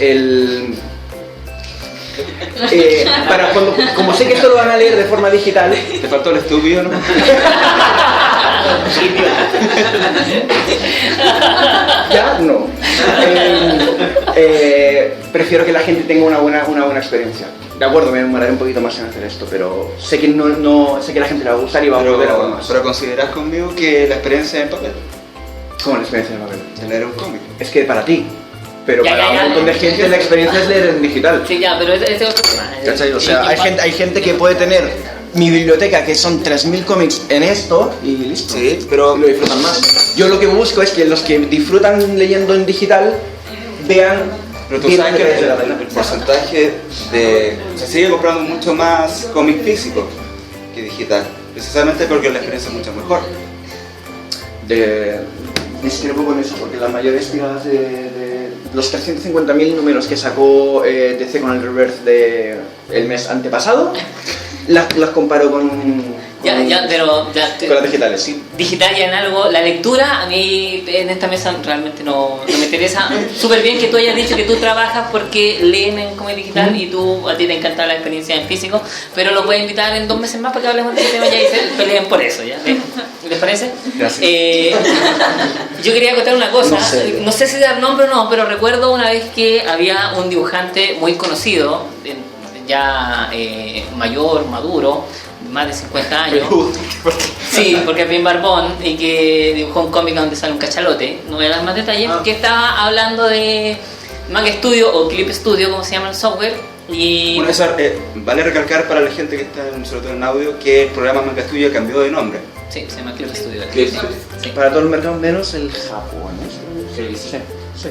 para cuando, como sé que esto lo van a leer de forma digital, Te faltó el estúpido, ¿no? ya no. Prefiero que la gente tenga una buena experiencia. De acuerdo, me demoraré un poquito más en hacer esto, pero sé que sé que a la gente le va a gustar y va a volver a por más. Pero considerás conmigo que la experiencia en papel, ¿Cómo la experiencia en papel? de leer un cómic. Es que para ti, pero Ya, para ya, un ya. montón de gente la experiencia es leer en digital. Sí, ya, pero ese es otro tema. ¿Cachai? O sea, Y- hay gente que puede tener mi biblioteca, que son 3000 cómics en esto, y listo. Sí, pero- Y lo disfrutan más. Yo lo que busco es que los que disfrutan leyendo en digital vean. Pero tú bien sabes que merece la pena. el porcentaje de... Se sigue comprando mucho más cómic físico que digital, precisamente porque la experiencia es mucho mejor. Discrepo con eso, porque las mayores tiradas de los 350.000 números que sacó DC con el Rebirth del mes antepasado, las comparo pero ya con las digitales, sí. digital y análogo, la lectura a mí en esta mesa realmente no me interesa. Súper bien que tú hayas dicho que tú trabajas porque leen en cómic digital y a ti te encanta la experiencia en físico, pero lo puedes invitar en 2 meses más para que hablemos de este tema ya y se peleen por eso, ¿ya? ¿Les parece? Gracias. Yo quería contar una cosa, no sé si dar nombre o no, pero recuerdo una vez que había un dibujante muy conocido, ya mayor, maduro, más de 50 años. Sí, porque es bien barbón y que dibujó un cómic donde sale un cachalote. No voy a dar más detalles, que estaba hablando de Manga Studio o Clip Studio, como se llama el software. Y Bueno, eso, vale recalcar para la gente que está sobre todo en audio que el programa Manga Studio cambió de nombre. sí, se llama Clip Studio. Clip. Sí. Para todo el mercado menos el japonés. Sí.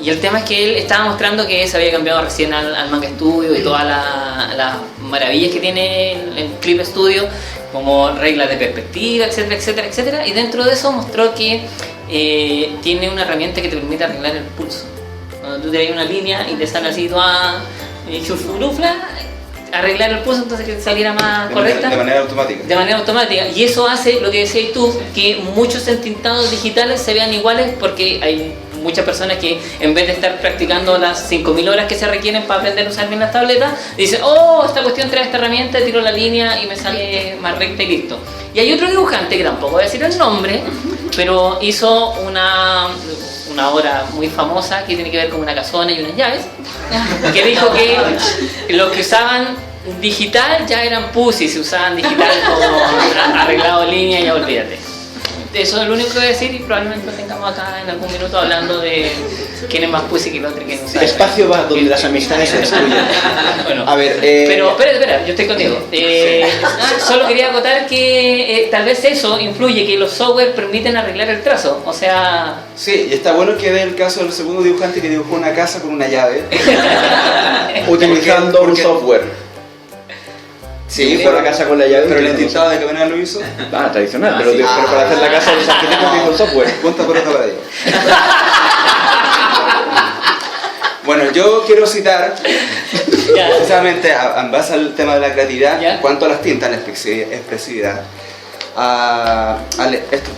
Y el tema es que él estaba mostrando que se había cambiado recién al Manga Studio y todas las maravillas que tiene el Clip Studio, como reglas de perspectiva, etcétera, etcétera, etcétera. Y dentro de eso mostró que tiene una herramienta que te permite arreglar el pulso. Cuando tú te das una línea y te sale así toda chufurufla, arreglar el pulso entonces que te saliera más correcta. De manera automática. De manera automática. Y eso hace lo que decías tú, que muchos entintados digitales se vean iguales porque hay muchas personas que en vez de estar practicando las 5.000 horas que se requieren para aprender a usar bien las tabletas, dicen, oh, esta cuestión trae esta herramienta, tiro la línea y me sale más recta y listo. Y hay otro dibujante, que tampoco voy a decir el nombre, pero hizo una obra muy famosa que tiene que ver con una casona y unas llaves, que dijo que los que usaban digital ya eran pussy, si usaban digital como arreglado línea, ya olvídate. Eso es lo único que voy a decir y probablemente lo tengamos acá en algún minuto hablando de quién es más pussy que el otro y quién no sabe. Espacio va donde las amistades se destruyen. Bueno, A ver, pero espera, yo estoy contigo. Solo quería acotar que tal vez eso influye que los software permiten arreglar el trazo. O sea, Sí, y está bueno que dé el caso del segundo dibujante que dibujó una casa con una llave. utilizando un porque- software. Sí, Fue a la casa con la llave. pero el utilizando entintado de qué manera lo hizo. tradicional, Ah, pero, sí. pero para hacer la casa de los arquitectos tiene un software. Punta por otra para ello. Bueno, yo quiero citar, ya. precisamente en base al tema de la creatividad, ¿Ya? en cuanto a las tintas, la expresividad.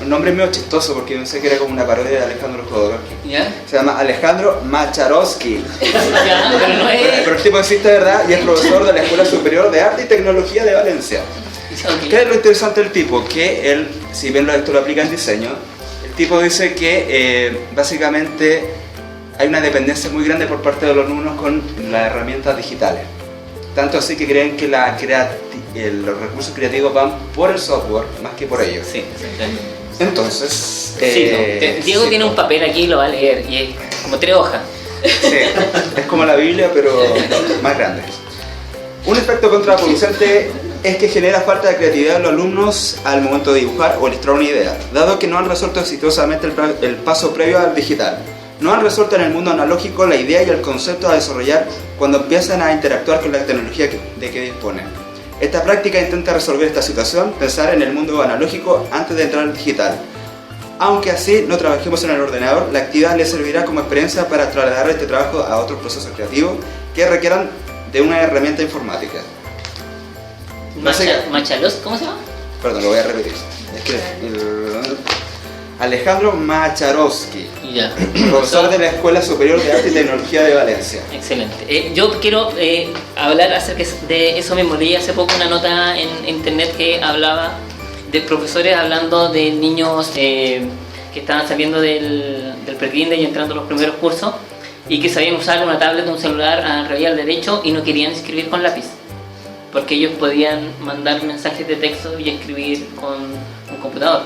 El nombre es medio chistoso porque pensé que era como una parodia de Alejandro Jodorowsky. ¿Ya? Se llama Alejandro Macharowski. Ya, pero no es. Pero el tipo existe de verdad y es profesor de la Escuela Superior de Arte y Tecnología de Valencia. Ok. ¿Qué es lo interesante del tipo? Que él, si bien esto lo aplica en diseño, el tipo dice que básicamente hay una dependencia muy grande por parte de los alumnos con las herramientas digitales. Tanto así que creen que los recursos creativos van por el software más que por ellos. Sí, Entonces, sí, no. Diego sí, tiene un papel aquí, lo va a leer y es como 3 hojas. sí, es como la Biblia, pero más grande. Un efecto contraproducente es que genera falta de creatividad en los alumnos al momento de dibujar o ilustrar una idea, dado que no han resuelto exitosamente el paso previo al digital. No han resuelto en el mundo analógico la idea y el concepto a desarrollar cuando empiezan a interactuar con la tecnología de que disponen. Esta práctica intenta resolver esta situación, pensar en el mundo analógico antes de entrar al digital. Aunque así no trabajemos en el ordenador, la actividad les servirá como experiencia para trasladar este trabajo a otros procesos creativos que requieran de una herramienta informática. Machalos, ¿cómo se llama? Perdón, lo voy a repetir. Es que Alejandro Macharowski, Ya. profesor de la Escuela Superior de Arte y Tecnología de Valencia. Excelente. Yo quiero hablar acerca de eso mismo. Leí hace poco una nota en internet que hablaba de profesores hablando de niños que estaban saliendo del pre-kinder y entrando a los primeros cursos y que sabían usar una tablet o un celular al revés y al derecho y no querían escribir con lápiz porque ellos podían mandar mensajes de texto y escribir con un computador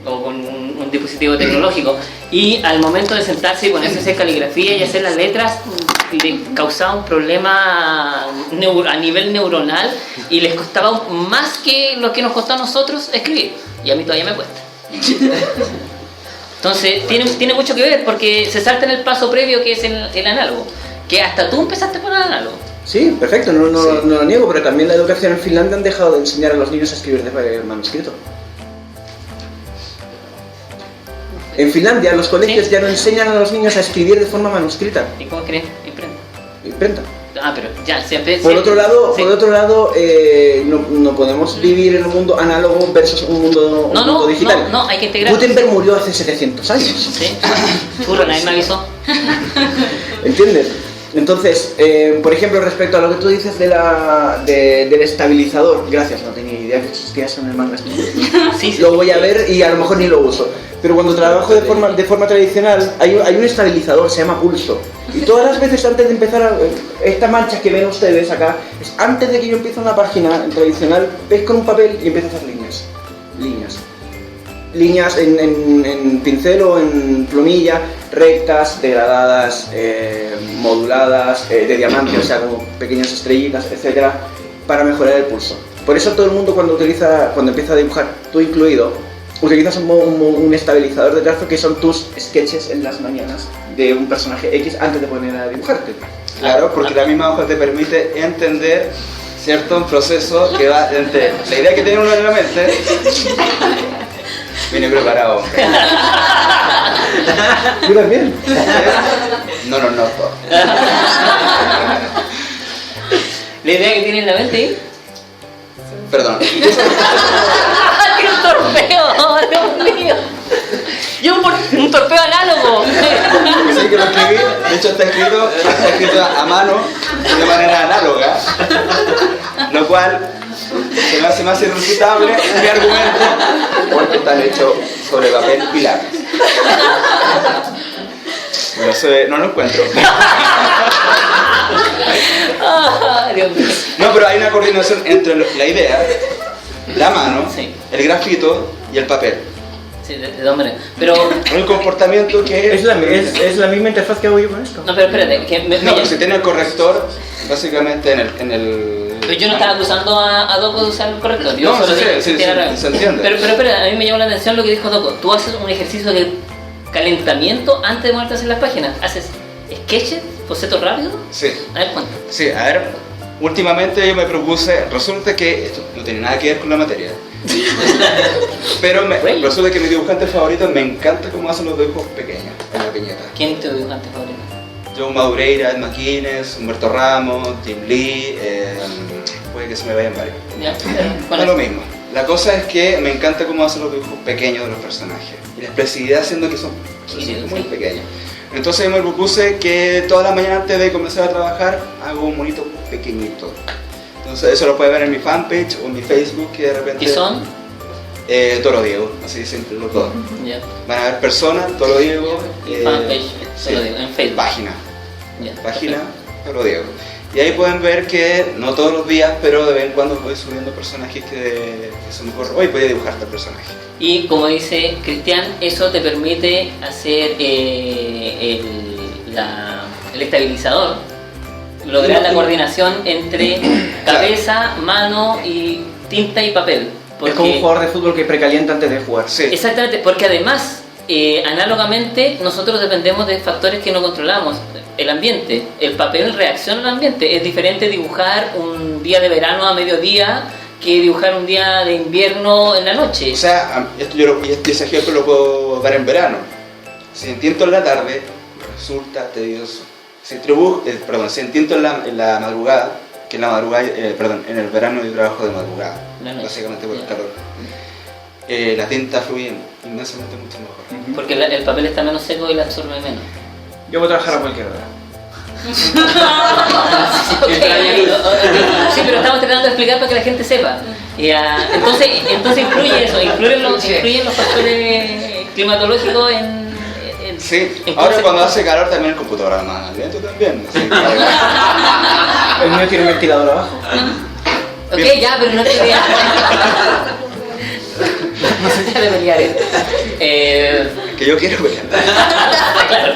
o con un dispositivo tecnológico, y al momento de sentarse y ponerse a hacer caligrafía y hacer las letras le causaba un problema a nivel neuronal y les costaba más que lo que nos costó a nosotros escribir, y a mí todavía me cuesta. Entonces tiene mucho que ver porque se salta en el paso previo que es el análogo, que hasta tú empezaste por el análogo. Sí, perfecto, no lo niego, pero también la educación en Finlandia han dejado de enseñar a los niños a escribir de manuscrito. En Finlandia los colegios ¿Sí? ya no enseñan a los niños a escribir de forma manuscrita. ¿Y cómo crees? Imprenta. Imprenta. pero ya, siempre... Por otro lado, sí. no podemos vivir en un mundo análogo versus un mundo, digital. No, hay que integrar. Gutenberg murió hace 700 años. Sí, churro, nadie me avisó. ¿Entiendes? Entonces, por ejemplo, respecto a lo que tú dices del estabilizador, gracias, no tenía idea que existía eso en el manga. Sí, Lo voy a ver y a lo mejor ni lo uso. Pero cuando trabajo de forma tradicional, hay un estabilizador, se llama pulso. Y todas las veces antes de empezar, estas manchas que ven ustedes acá, es antes de que yo empiece una página tradicional, ves con un papel y empiezo a hacer líneas en pincel o en plumilla, rectas, degradadas, moduladas, de diamante, o sea, como pequeñas estrellitas, etcétera, para mejorar el pulso. Por eso todo el mundo cuando empieza a dibujar, tú incluido, utilizas un estabilizador de trazo que son tus sketches en las mañanas de un personaje X antes de poner a dibujarte. Claro, porque la misma hoja te permite entender, ¿cierto? Un proceso que va entre la idea que tiene uno en la mente. Viene preparado. ¿Tú también? No, todo. La idea que tiene en la mente. Perdón. ¡Qué torpeo! ¡Dios mío! ¡Yo un torpeo análogo! Sí, que lo escribí. De hecho, está escrito a mano de manera análoga. Lo cual se me hace más irrefutable mi argumento porque están hechos sobre papel y lápiz. Bueno, no lo encuentro. Dios mío. No, pero hay una coordinación entre la idea, la mano, Sí. el grafito y el papel. Sí, de todas maneras. Pero... Un comportamiento que Es la misma interfaz que hago yo con esto. No, pero espérate, que No, pero si tiene el corrector, básicamente en el... Pero yo no estaba acusando a Doco de usar el corrector. Yo No, solo sí, dije sí, que sí, era sí, raro. se entiende. Pero espera, a mí me llamó la atención lo que dijo Doco. Tú haces un ejercicio de calentamiento antes de ponerte a hacer las páginas. ¿Haces sketches, bocetos rápidos? Sí, A ver, cuánto. sí, a ver, últimamente yo me propuse, resulta que esto no tiene nada que ver con la materia, pero resulta que mi dibujante favorito me encanta cómo hacen los dibujos pequeños en la piñeta. ¿Quién es tu dibujante favorito? Joe Madureira, Ed McGuinness, Humberto Ramos, Jim Lee, puede que se me vayan varios. ¿Ya? No ¿Cuál es es? lo mismo. La cosa es que me encanta cómo hacen los dibujos pequeños de los personajes y la expresividad siendo que son muy pequeños. Entonces yo me propuse que todas las mañanas antes de comenzar a trabajar hago un monito pequeñito. Entonces eso lo puede ver en mi fanpage o en mi Facebook que de repente... ¿Y son? Toro Diego, así siempre los dos. Ya. Van a ver personas, Toro Diego. Y fanpage, solo digo, en Facebook. Página. Ya. Página, Toro Diego. Y ahí pueden ver que no todos los días, pero de vez en cuando voy subiendo personajes que se me ocurre. Hoy voy a dibujar este personaje. Y como dice Cristian, eso te permite hacer el estabilizador, lograr la coordinación entre cabeza, mano y tinta y papel. Es como un jugador de fútbol que precalienta antes de jugar. Sí. Exactamente, porque además, análogamente, nosotros dependemos de factores que no controlamos. El ambiente, el papel reacciona al ambiente. Es diferente dibujar un día de verano a mediodía que dibujar un día de invierno en la noche. O sea, ese ejemplo lo puedo dar en verano. Si entiendo en la tarde, resulta tedioso. Si entiendo en la madrugada, que en la madrugada, en el verano yo trabajo de madrugada, básicamente por el calor. La tinta fluye inmensamente mucho mejor. Porque el papel está menos seco y la absorbe menos. Yo voy a trabajar a cualquier hora. Sí, pero estamos tratando de explicar para que la gente sepa. Entonces influye eso, influyen los factores climatológicos en Sí, en ahora cosas- cuando hace calor también el computador anda más lento también. Así que, El mío tiene un ventilador abajo. Ok, ya, pero no te veas. No se trata de pelear. que yo quiero pelear. Claro.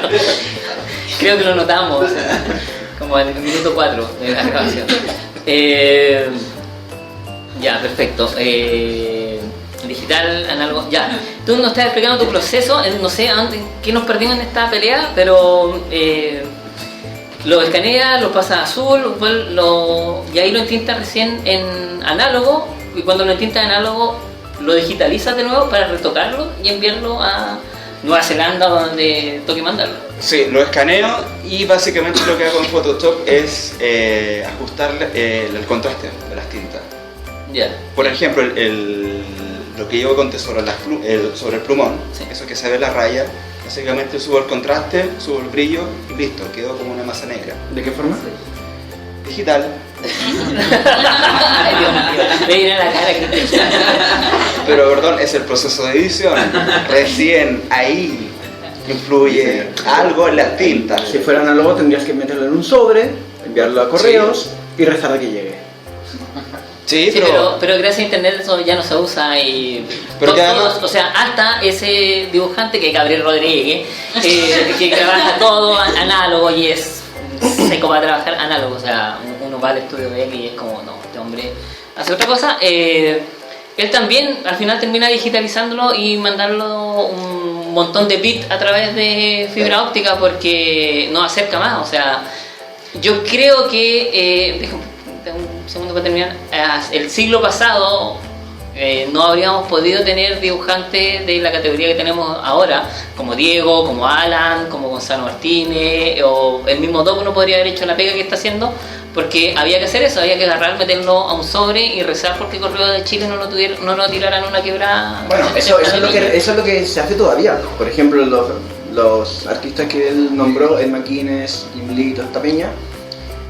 Creo que lo notamos, como en el minuto 4 de la grabación. Ya, perfecto. Digital, análogo, ya. Tú nos estás explicando tu proceso, no sé qué nos perdimos en esta pelea, pero lo escanea, lo pasa a azul, y ahí lo entinta recién en análogo, y cuando lo entinta en análogo lo digitalizas de nuevo para retocarlo y enviarlo Nueva Zelanda o donde toque mandarlo. Sí, lo escaneo y básicamente lo que hago en Photoshop es ajustar el contraste de las tintas. Ya. Por ejemplo, lo que yo conté sobre, sobre el plumón, Sí. eso que se ve la raya, básicamente subo el contraste, subo el brillo y listo, quedó como una masa negra. ¿De qué forma? Digital. Ay, Dios mío, me viene a la cara que Pero perdón, es el proceso de edición. Recién ahí influye algo en las tintas. Si fuera análogo tendrías que meterlo en un sobre, enviarlo a correos y rezar a que llegue. Sí, Sí, pero gracias a internet eso ya no se usa y Pero que además- o sea, hasta ese dibujante que es Gabriel Rodríguez, que trabaja todo análogo y es seco para trabajar análogo, o sea, uno va al estudio de él y es como, no, este hombre hace otra cosa. Él también al final termina digitalizándolo y mandarlo un montón de bits a través de fibra óptica porque no acerca más, o sea, yo creo que un segundo para terminar, el siglo pasado no habríamos podido tener dibujantes de la categoría que tenemos ahora, como Diego, como Alan, como Gonzalo Martínez, o el mismo Doc no podría haber hecho la pega que está haciendo, porque había que hacer eso, había que agarrar, meterlo a un sobre y rezar porque Correo de Chile no lo tiraran una quebrada. Bueno, eso es lo que se hace todavía. Por ejemplo, los artistas que él nombró, el Maquines, Jim Lee, toda esta peña,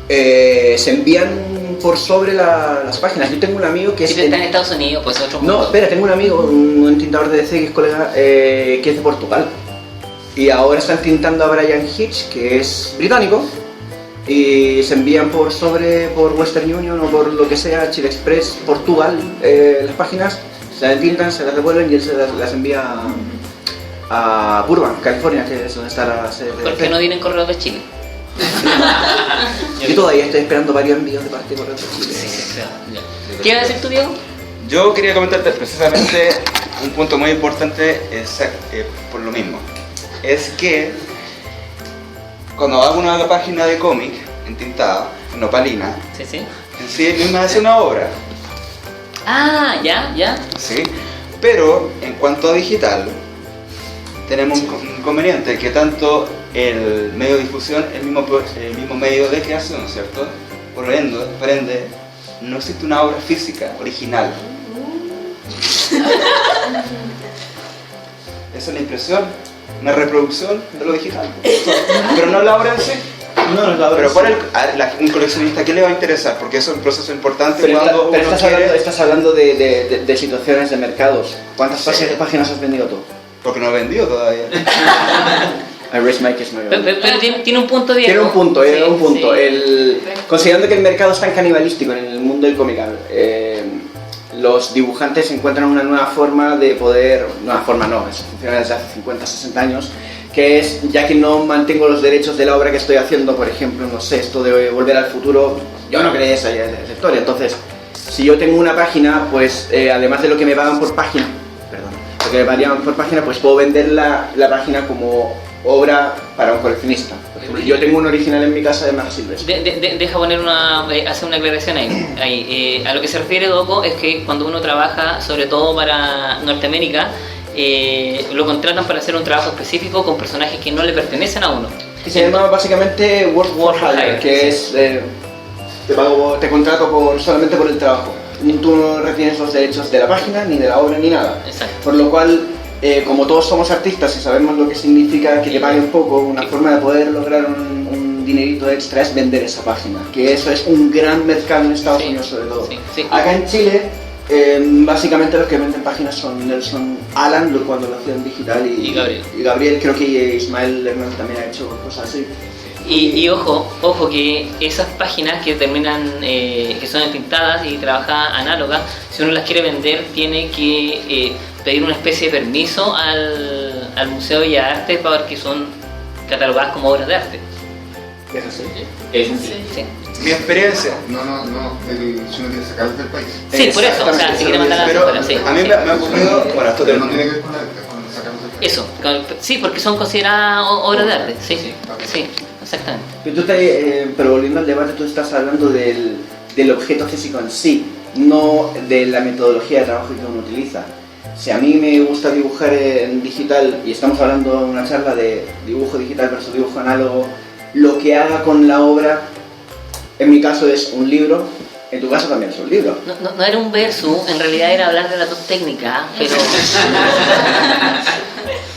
se envían por sobre las páginas. Yo tengo un amigo que Si está en Estados Unidos, pues otro mundo. No, espera, tengo un amigo, un entintador de DC que es colega, que es de Portugal. Y ahora están tintando a Brian Hitch, que es británico, y se envían por Western Union o por lo que sea, Chile Express, Portugal, las páginas, se las tintan, se las devuelven y él se las envía a Burbank, California, que es donde está la sede de ¿Por qué no vienen Correo de Chile? Yo todavía estoy esperando varios envíos de parte de Correo de Chile. ¿Qué vas a decir tú, Diego? Yo quería comentarte precisamente un punto muy importante por lo mismo. Es que cuando hago una página de cómic entintada, en opalina, Sí, sí. en sí misma es una obra, Ah, ya. ¿sí? Pero en cuanto a digital, tenemos un inconveniente, que tanto el medio de difusión, el mismo medio de creación, ¿cierto? Por ende, no existe una obra física original. Esa es la impresión, una reproducción de lo digital. Pero no la obra en sí. No, la obra Pero sí. para un coleccionista, ¿qué le va a interesar? Porque eso es un proceso importante Pero, cuando uno estás hablando de situaciones de mercados. ¿Cuántas páginas has vendido tú? Porque no he vendido todavía. I raise my case, no, Pero tiene un punto, Diego. Tiene un punto, Sí, un punto. sí. Considerando que el mercado es tan canibalístico en el mundo del cómic, los dibujantes encuentran una nueva forma de poder... Nueva forma no, eso funciona desde hace 50, 60 años, que es, ya que no mantengo los derechos de la obra que estoy haciendo, por ejemplo, no sé, esto de Volver al Futuro, yo no creé esa historia, entonces, si yo tengo una página, pues además de lo que me pagan por página, lo que me pagarían por página, pues puedo vender la página como obra para un coleccionista. Por ejemplo, yo tengo un original en mi casa de Mark Silvestre. Deja poner hacer una aclaración ahí. A lo que se refiere Doco es que cuando uno trabaja, sobre todo para Norteamérica, lo contratan para hacer un trabajo específico con personajes que no le pertenecen a uno. Que se llama básicamente Work for Hire, que sí. es te contrato solamente por el trabajo. Tú no retienes los derechos de la página, ni de la obra, ni nada. Exacto. Por lo cual, como todos somos artistas y sabemos lo que significa que te paguen poco, una forma de poder lograr un dinerito extra es vender esa página. Que eso es un gran mercado en Estados Sí, Unidos sobre todo. sí. Acá en Chile, básicamente los que venden páginas son Nelson Alan, cuando lo hacía en digital, Y Gabriel. Y Gabriel, creo que Ismael Hernández también ha hecho cosas así. Y ojo que esas páginas que terminan, que son entintadas y trabaja análoga, si uno las quiere vender tiene que pedir una especie de permiso al Museo de Bellas Artes para ver que son catalogadas como obras de arte. ¿Es así? Sí. Mi experiencia. No, si uno quiere sacarlos del país. Sí, por eso, o sea, si quiere mandar Pero afuera, sí. a mí me ha ocurrido, bueno, esto Pero no te... tiene que ver con la venta, con sacarlos del país. Eso, sí, porque son consideradas obras de arte, sí, Ok. sí, exactamente. Pero, pero volviendo al debate, tú estás hablando del objeto físico en sí, no de la metodología de trabajo que uno utiliza. si a mí me gusta dibujar en digital y estamos hablando en una charla de dibujo digital versus dibujo análogo, lo que haga con la obra, en mi caso es un libro, en tu caso también es un libro. No era un verso, en realidad era hablar de la técnica, pero...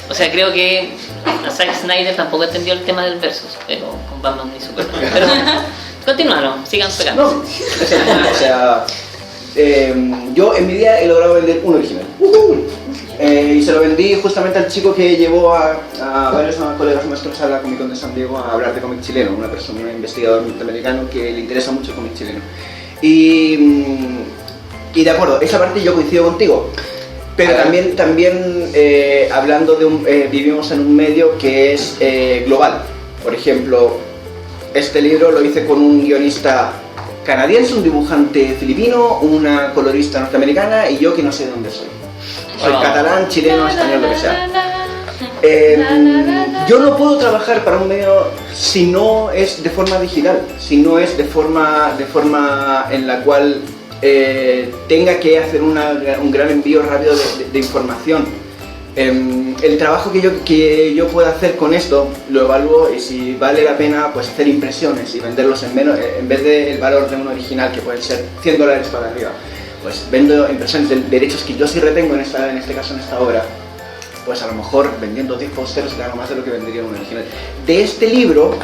O sea, creo que Zack Snyder tampoco entendió el tema del versus, pero con Batman y Superman. Pero continuaron, sigan pegando. No, es el punto, o sea, yo en mi día he logrado vender un original. Y se lo vendí justamente al chico que llevó a varios colegas nuestros a la Comic Con de San Diego a hablar de cómic chileno, una persona, un investigador norteamericano que le interesa mucho el cómic chileno. Y de acuerdo, esa parte yo coincido contigo. Pero también hablando de vivimos en un medio que es global. Por ejemplo, este libro lo hice con un guionista canadiense, un dibujante filipino, una colorista norteamericana y yo que no sé de dónde soy. Soy catalán, chileno, español, lo que sea. Yo no puedo trabajar para un medio si no es de forma digital, si no es de forma en la cual tenga que hacer un gran envío rápido de información. El trabajo que yo pueda hacer con esto lo evalúo y si vale la pena pues hacer impresiones y venderlos en vez del valor de un original que pueden ser $100 para arriba, pues vendo impresiones de derechos que yo sí retengo en este caso en esta obra, pues a lo mejor vendiendo 10 pósteres gano más de lo que vendería un original. De este libro,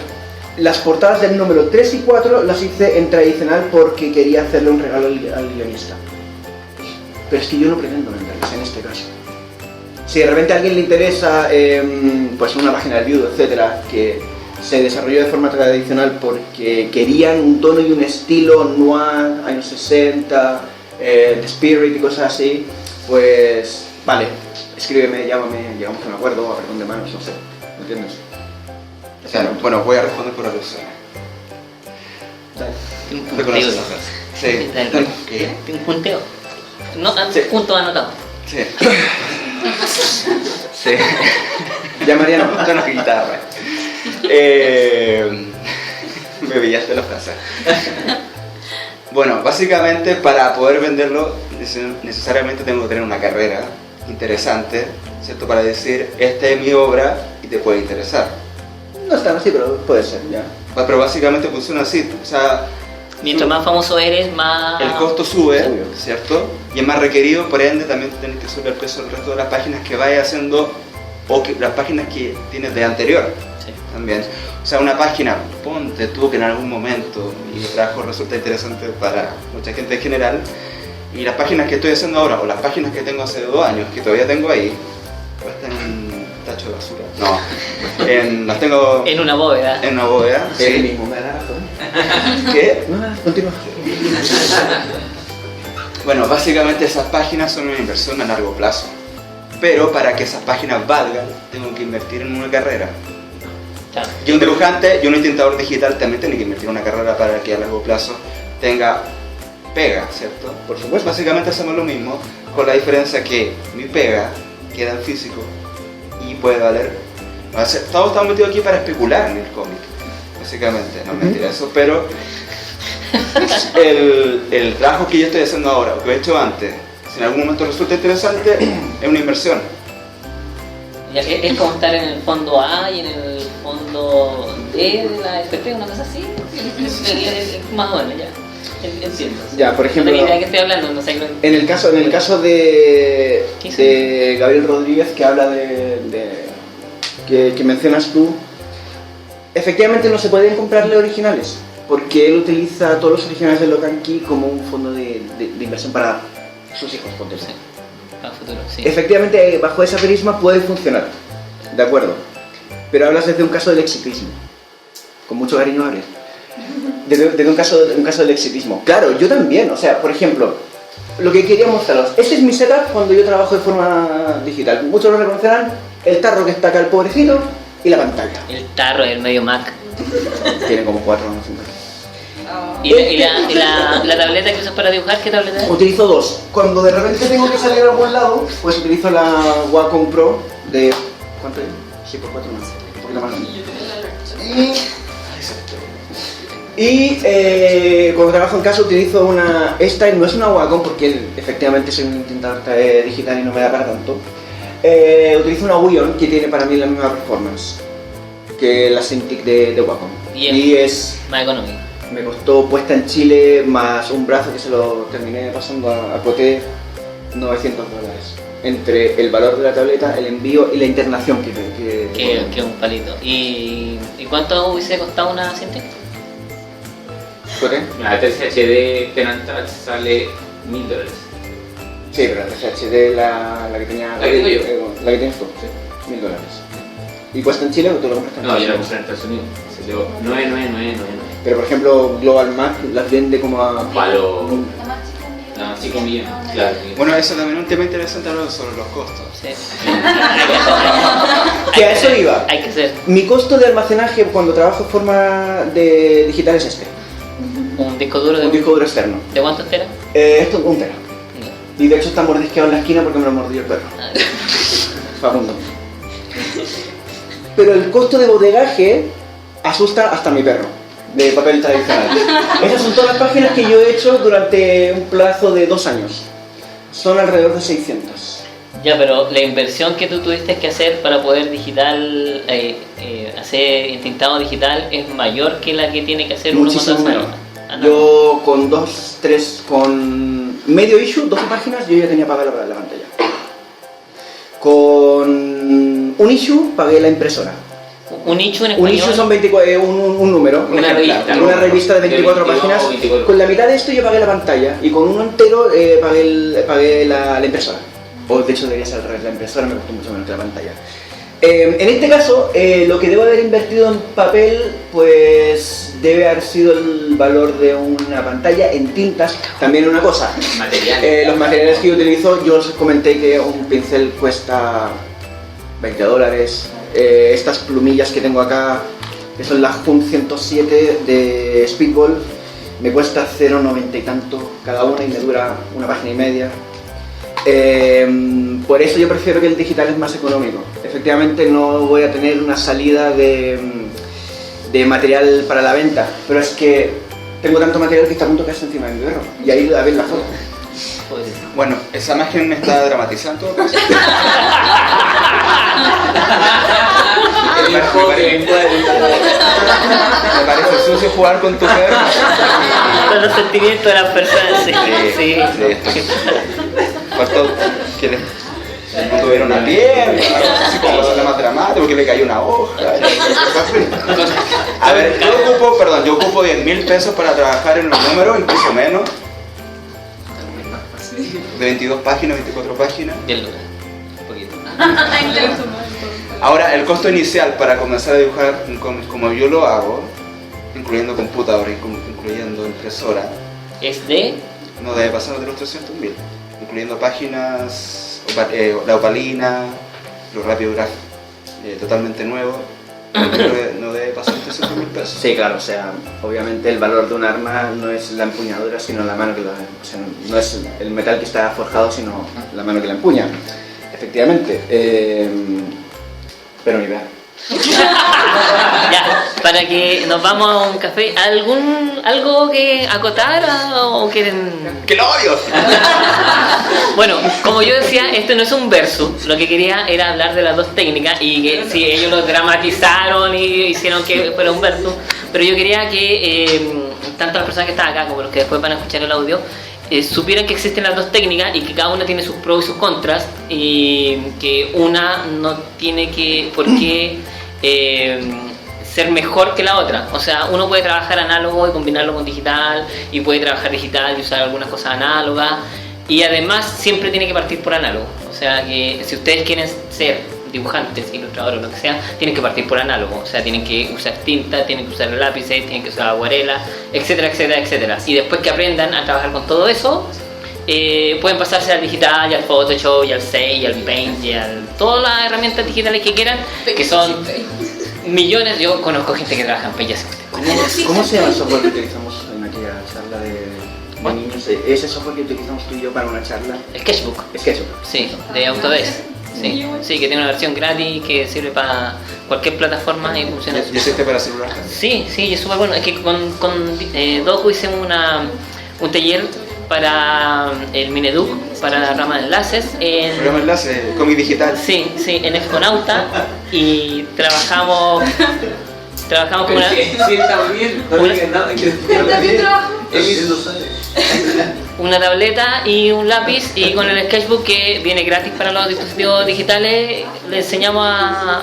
las portadas del número 3 y 4 las hice en tradicional porque quería hacerle un regalo al guionista. Pero es que yo no pretendo venderlas en este caso. Si de repente a alguien le interesa pues una página de viudo, etcétera, que se desarrolló de forma tradicional porque querían un tono y un estilo noir, años 60, The Spirit y cosas así, pues vale, escríbeme, llámame, llegamos a un acuerdo, a ver dónde manos, no sé, ¿me entiendes? Claro, bueno, voy a responder por alusión. Tiene un ¿Te conoces punteo. la frase? Sí. ¿Qué? Tiene un punteo. No, Sí. punto anotado. Sí. Sí. Ya Mariano, Con la guitarra. Me pillaste la frase. Bueno, básicamente para poder venderlo necesariamente tengo que tener una carrera interesante, ¿cierto? Para decir, esta es mi obra y te puede interesar. no es tan así, pero puede ser, ya. Pero básicamente funciona así, o sea, Mientras más famoso eres, más... el costo sube, Obvio. ¿cierto? Y es más requerido, por ende también tienes que subir el precio del resto de las páginas que vayas haciendo o que, las páginas que tienes de anterior Sí. también. O sea, una página, ponte tú que en algún momento mi trabajo resulta interesante para mucha gente en general, y las páginas que estoy haciendo ahora o las páginas que tengo hace 2 años, que todavía tengo ahí, pues están en un tacho de basura. No, las tengo En una bóveda. en una bóveda. El Sí. mismo, me da razón. ¿Qué? No, nada, continúa. Bueno, básicamente esas páginas son una inversión a largo plazo. Pero para que esas páginas valgan, tengo que invertir en una carrera. Claro. Y un dibujante y un intentador digital también tiene que invertir en una carrera para que a largo plazo tenga pega, ¿cierto? Por supuesto. Básicamente hacemos lo mismo, con la diferencia que mi pega queda en físico y puede valer. O sea, todos estamos metidos aquí para especular en el cómic, básicamente, no es mentira eso, pero el trabajo que yo estoy haciendo ahora, o que he hecho antes, si en algún momento resulta interesante, es una inversión. Es como estar en el fondo A y en el fondo D de la FP, una cosa así. Más o menos, ya. Entiendo. Ya, por ejemplo, No tengo idea de qué estoy hablando, no sé. en el caso de Gabriel Rodríguez, que habla que mencionas tú, efectivamente no se pueden comprarle originales, porque él utiliza todos los originales de Locan Key como un fondo de inversión para sus hijos, ponte tú. Sí. Para el futuro, sí. Efectivamente, bajo esa prisma puede funcionar, de acuerdo, pero hablas desde un caso del exitismo, con mucho cariño, Gabriel. Desde un caso del exitismo. Claro, yo también, o sea, por ejemplo, lo que quería mostraros, este es mi setup cuando yo trabajo de forma digital. Muchos lo reconocerán, el tarro que está acá, el pobrecito, y la pantalla. El tarro del medio Mac. Tiene como 4 o 5. ¿Y la tableta que usas para dibujar, qué tableta es? Utilizo 2. Cuando de repente tengo que salir a algún lado, pues utilizo la Wacom Pro de... ¿cuánto es? 6x4 más. Un poquito más grande. Y... Y cuando trabajo en casa utilizo esta no es una Wacom porque efectivamente soy un intentador digital y no me da para tanto. Utilizo una Wion que tiene para mí la misma performance que la Cintiq de Wacom. Y es más económico. Me costó puesta en Chile más un brazo que se lo terminé pasando a Coté, $900. Entre el valor de la tableta, el envío y la internación que un palito. ¿Y cuánto hubiese costado una Cintiq? ¿Coté? La TCHD Penantouch sale $1000. Sí, pero la TCHD la que tenía... La que tengo yo. La que tienes tú, sí, $1000. ¿Y cuesta en Chile o tú lo compraste en No, yo la Chile? compré en Estados Unidos. Salió 99999. Pero por ejemplo, Global Mac las vende como a... Palo. La más chica es No, 5 millones. Claro. Bueno, eso también es un tema interesante hablar sobre los costos. Sí. Que a eso iba. Hay que ser Mi costo de almacenaje cuando trabajo en forma de digital es este. un disco duro Un disco duro externo. ¿De cuántos teras? Esto es 1 tera. Y de hecho está mordisqueado en la esquina porque me lo mordió el perro. Facundo. Pero el costo de bodegaje asusta hasta a mi perro, de papel tradicional. Esas son todas las páginas que yo he hecho durante un plazo de 2 años. Son alrededor de 600. Ya, pero la inversión que tú tuviste que hacer para poder hacer intintado digital es mayor que la que tiene que hacer uno Muchísimo cuando menos. no. Yo con 2, 3, con medio issue, 12 páginas, yo ya tenía pagada la pantalla. Con un issue pagué la impresora. Un nicho en Un español. issue son 24, un número, Una ejemplar, revista, una ¿no? revista de 24 De 22 páginas. o 24. Con la mitad de esto yo pagué la pantalla y con uno entero pagué la impresora. O de hecho debería ser al revés, la impresora me costó mucho menos que la pantalla. En este caso, lo que debo haber invertido en papel, pues debe haber sido el valor de una pantalla en tintas. También una cosa, Materiales. los materiales que yo utilizo, yo os comenté que un pincel cuesta $20. Estas plumillas que tengo acá, que son las Hunt 107 de Speedball, me cuesta 0,90 y tanto cada una y me dura una página y media. Por eso yo prefiero que el digital es más económico. Efectivamente no voy a tener una salida de material para la venta, pero es que tengo tanto material que está a punto de caerse encima de mi perro. Y ahí la ven la foto. Bueno, esa imagen me está dramatizando. Me parece sucio jugar con tu perro. Con los sentimientos de las personas, sí. Sí. Faltó que no tuviera una pierna, así como hacerle más dramático, porque le cayó una hoja. A ver, yo ocupo 10.000 pesos para trabajar en los números, incluso menos. De 22 páginas, 24 páginas. 10 lucas, un poquito. Ahora, el costo inicial para comenzar a dibujar un cómic como yo lo hago, incluyendo computadora, incluyendo impresora, Es de... no debe pasar de los 300.000, incluyendo páginas, la opalina, lo rápido gráfico, totalmente nuevo, no debe pasar de 300.000 pesos. Sí, claro, o sea, obviamente el valor de un arma no es la empuñadura, sino la mano que la... O sea, no es el metal que está forjado, sino la mano que la empuña. Efectivamente. Pero ni idea. Ya, para que nos vamos a un café, ¿algo que acotar o quieren...? ¡Que lo odio! Bueno, como yo decía, esto no es un versus, lo que quería era hablar de las dos técnicas y que sí, ellos lo dramatizaron y hicieron que fuera un versus, pero yo quería que tanto las personas que están acá como los que después van a escuchar el audio supieran que existen las dos técnicas y que cada una tiene sus pros y sus contras y que una no tiene por qué ser mejor que la otra. O sea, uno puede trabajar análogo y combinarlo con digital y puede trabajar digital y usar algunas cosas análogas y además siempre tiene que partir por análogo. O sea, que si ustedes quieren ser dibujantes, ilustradores o lo que sea, tienen que partir por análogo, o sea, tienen que usar tinta, tienen que usar lápices, tienen que usar acuarela, etcétera, etcétera, etcétera. Y después que aprendan a trabajar con todo eso, pueden pasarse al digital, y al Photoshop, y al Sage, y al Paint, y a todas las herramientas digitales que quieran, que son millones. Yo conozco gente que trabaja en Paint. ¿Cómo se llama el software que utilizamos en aquella charla de niños? Ese software que utilizamos tú y yo para una charla. Sketchbook, Sketchbook. sí, de Autodesk. Sí, sí, que tiene una versión gratis que sirve para cualquier plataforma y funciona. ¿Y existe para celular? Sí, sí, es súper bueno. Es que con Doku hicimos un taller para el Mineduc, para la rama de enlaces. Programa de enlace, cómic digital. Sí, sí, en Exponauta y trabajamos con una... Sí, está bien, no digas nada. ¿También trabajo? Él lo sabe. una tableta y un lápiz, y con el sketchbook que viene gratis para los dispositivos digitales le enseñamos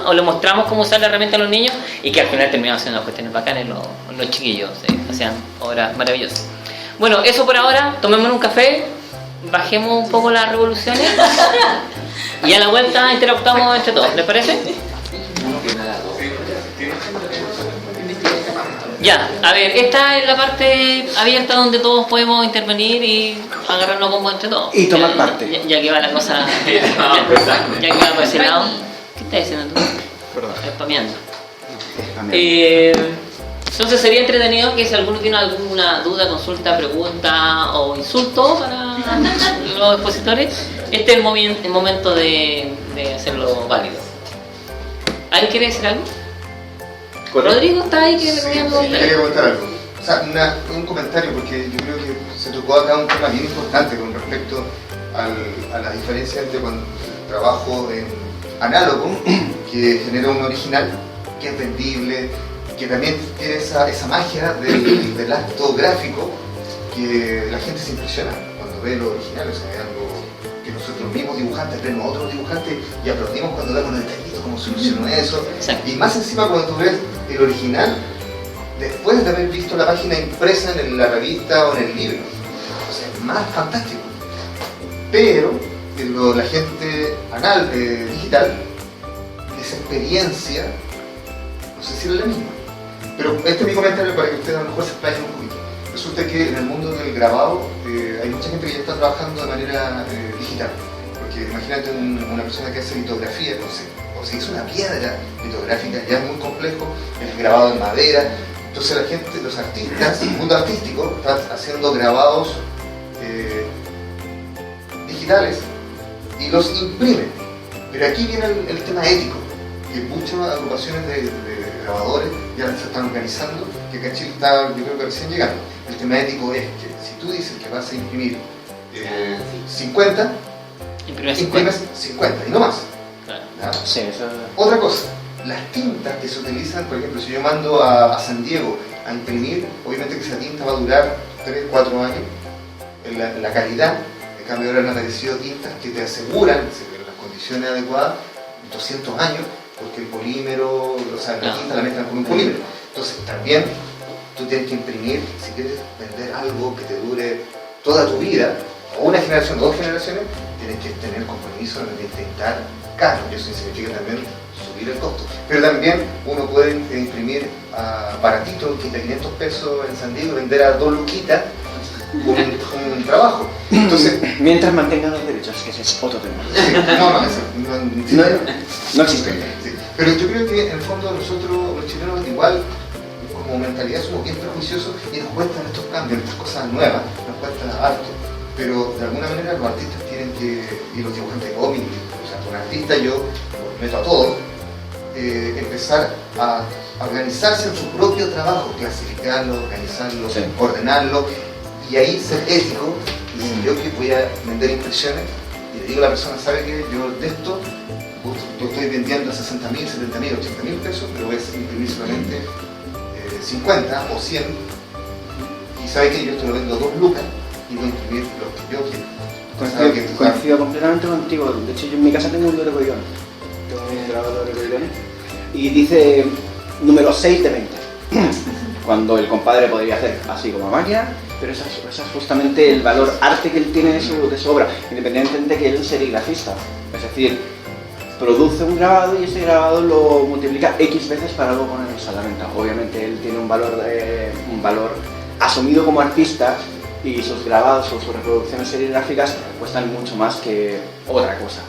o le mostramos cómo usar la herramienta a los niños, y que al final terminamos haciendo cuestiones bacanas los chiquillos, hacían obras maravillosas. Bueno, eso por ahora, tomémonos un café, bajemos un poco las revoluciones y a la vuelta interactuamos entre todos, ¿les parece? Ya, a ver, esta es la parte abierta donde todos podemos intervenir y agarrarnos bombos entre todos. Y tomar parte. Ya que va la cosa. Ya que va por ese lado. ¿Qué estás diciendo tú? Perdón. Spameando. También. Entonces sería entretenido que si alguno tiene alguna duda, consulta, pregunta o insulto para los expositores, este es el momento de hacerlo válido. ¿Alguien quiere decir algo? Rodrigo está ahí que le Sí, queríamos yo quería comentar algo. O sea, un comentario, porque yo creo que se tocó acá un tema bien importante con respecto a la diferencia entre cuando el trabajo en análogo, que genera un original, que es vendible, que también tiene esa magia del acto gráfico, que la gente se impresiona cuando ve lo original, o sea, es algo que nosotros mismos dibujantes vemos a otros dibujantes y aplaudimos cuando vemos el detallito, cómo solucionó eso. Exacto. Y más encima cuando tú ves el original, después de haber visto la página impresa en la revista o en el libro. O sea, es más fantástico. Pero la gente digital, esa experiencia, no sé si era la misma. Pero este es mi comentario para que ustedes a lo mejor se explayen un poquito. Resulta que en el mundo del grabado hay mucha gente que ya está trabajando de manera digital. Porque imagínate una persona que hace litografía, no sé, o se hizo una piedra litográfica, ya es muy complejo, el grabado en madera. Entonces la gente, los artistas, el mundo artístico está haciendo grabados digitales y los imprime. Pero aquí viene el tema ético, que muchas agrupaciones de grabadores ya se están organizando, que acá en Chile está, yo creo que recién llegando. El tema ético es que si tú dices que vas a imprimir 50, imprimes 50 y no más. Claro. ¿Ya? Sí, eso... Otra cosa, las tintas que se utilizan, por ejemplo, si yo mando a San Diego a imprimir, obviamente que esa tinta va a durar 3, 4 años en la calidad. En cambio ahora han aparecido tintas que te aseguran, en las condiciones adecuadas, 200 años, porque el polímero, o sea, la tinta la mezclan con un polímero. Entonces también tú tienes que imprimir, si quieres vender algo que te dure toda tu vida, o una generación, 2 generaciones, tienes que tener compromiso de intentar caro, y eso significa también subir el costo. Pero también uno puede imprimir baratito, quita 500 pesos en San Diego, vender a 2 luquitas un trabajo. Entonces, Mientras mantengan los derechos, que ese es otro tema. no existe. Sí. Pero yo creo que en el fondo nosotros, los chilenos, igual como mentalidad somos bien prejuiciosos y nos cuestan estos cambios, estas cosas nuevas, nos cuesta harto. Pero de alguna manera los artistas tienen que, y los dibujantes de cómics, o sea, con artistas yo los meto a todos, empezar a organizarse en su propio trabajo, clasificarlo, organizarlo, sí, ordenarlo, y ahí ser ético. Y si yo que voy a vender impresiones y le digo a la persona, sabe que yo de esto lo estoy vendiendo a 60.000, 70.000, 80.000 pesos, pero voy a imprimir solamente 50 o 100, y sabe que yo te lo vendo a 2 lucas y voy a imprimir lo que yo quiero. Coincido completamente contigo. De hecho, yo en mi casa tengo un Lorego-Ion. Tengo un grabador Lorego-Ion y dice número 6 de 20. Cuando el compadre podría hacer así como máquina, pero eso es justamente el valor arte que él tiene de su obra, independientemente de que él es serigrafista. Es decir, produce un grabado y ese grabado lo multiplica X veces para luego ponerlo a la venta. Obviamente él tiene un valor asumido como artista, y sus grabados o sus reproducciones serigráficas cuestan mucho más que otra cosa,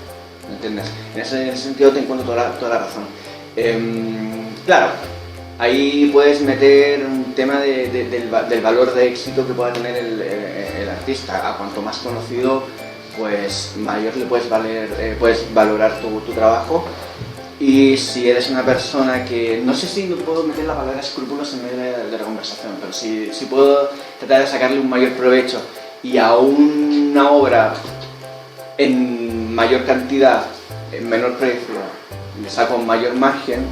¿me entiendes? En ese sentido te encuentro toda la razón. Claro, ahí puedes meter un tema del valor de éxito que pueda tener el artista. A cuanto más conocido, pues mayor le puedes valorar tu trabajo. Y si eres una persona que, no sé si puedo meter la palabra escrúpulos en medio de la conversación, pero si puedo tratar de sacarle un mayor provecho y a una obra en mayor cantidad, en menor precio, le saco mayor margen,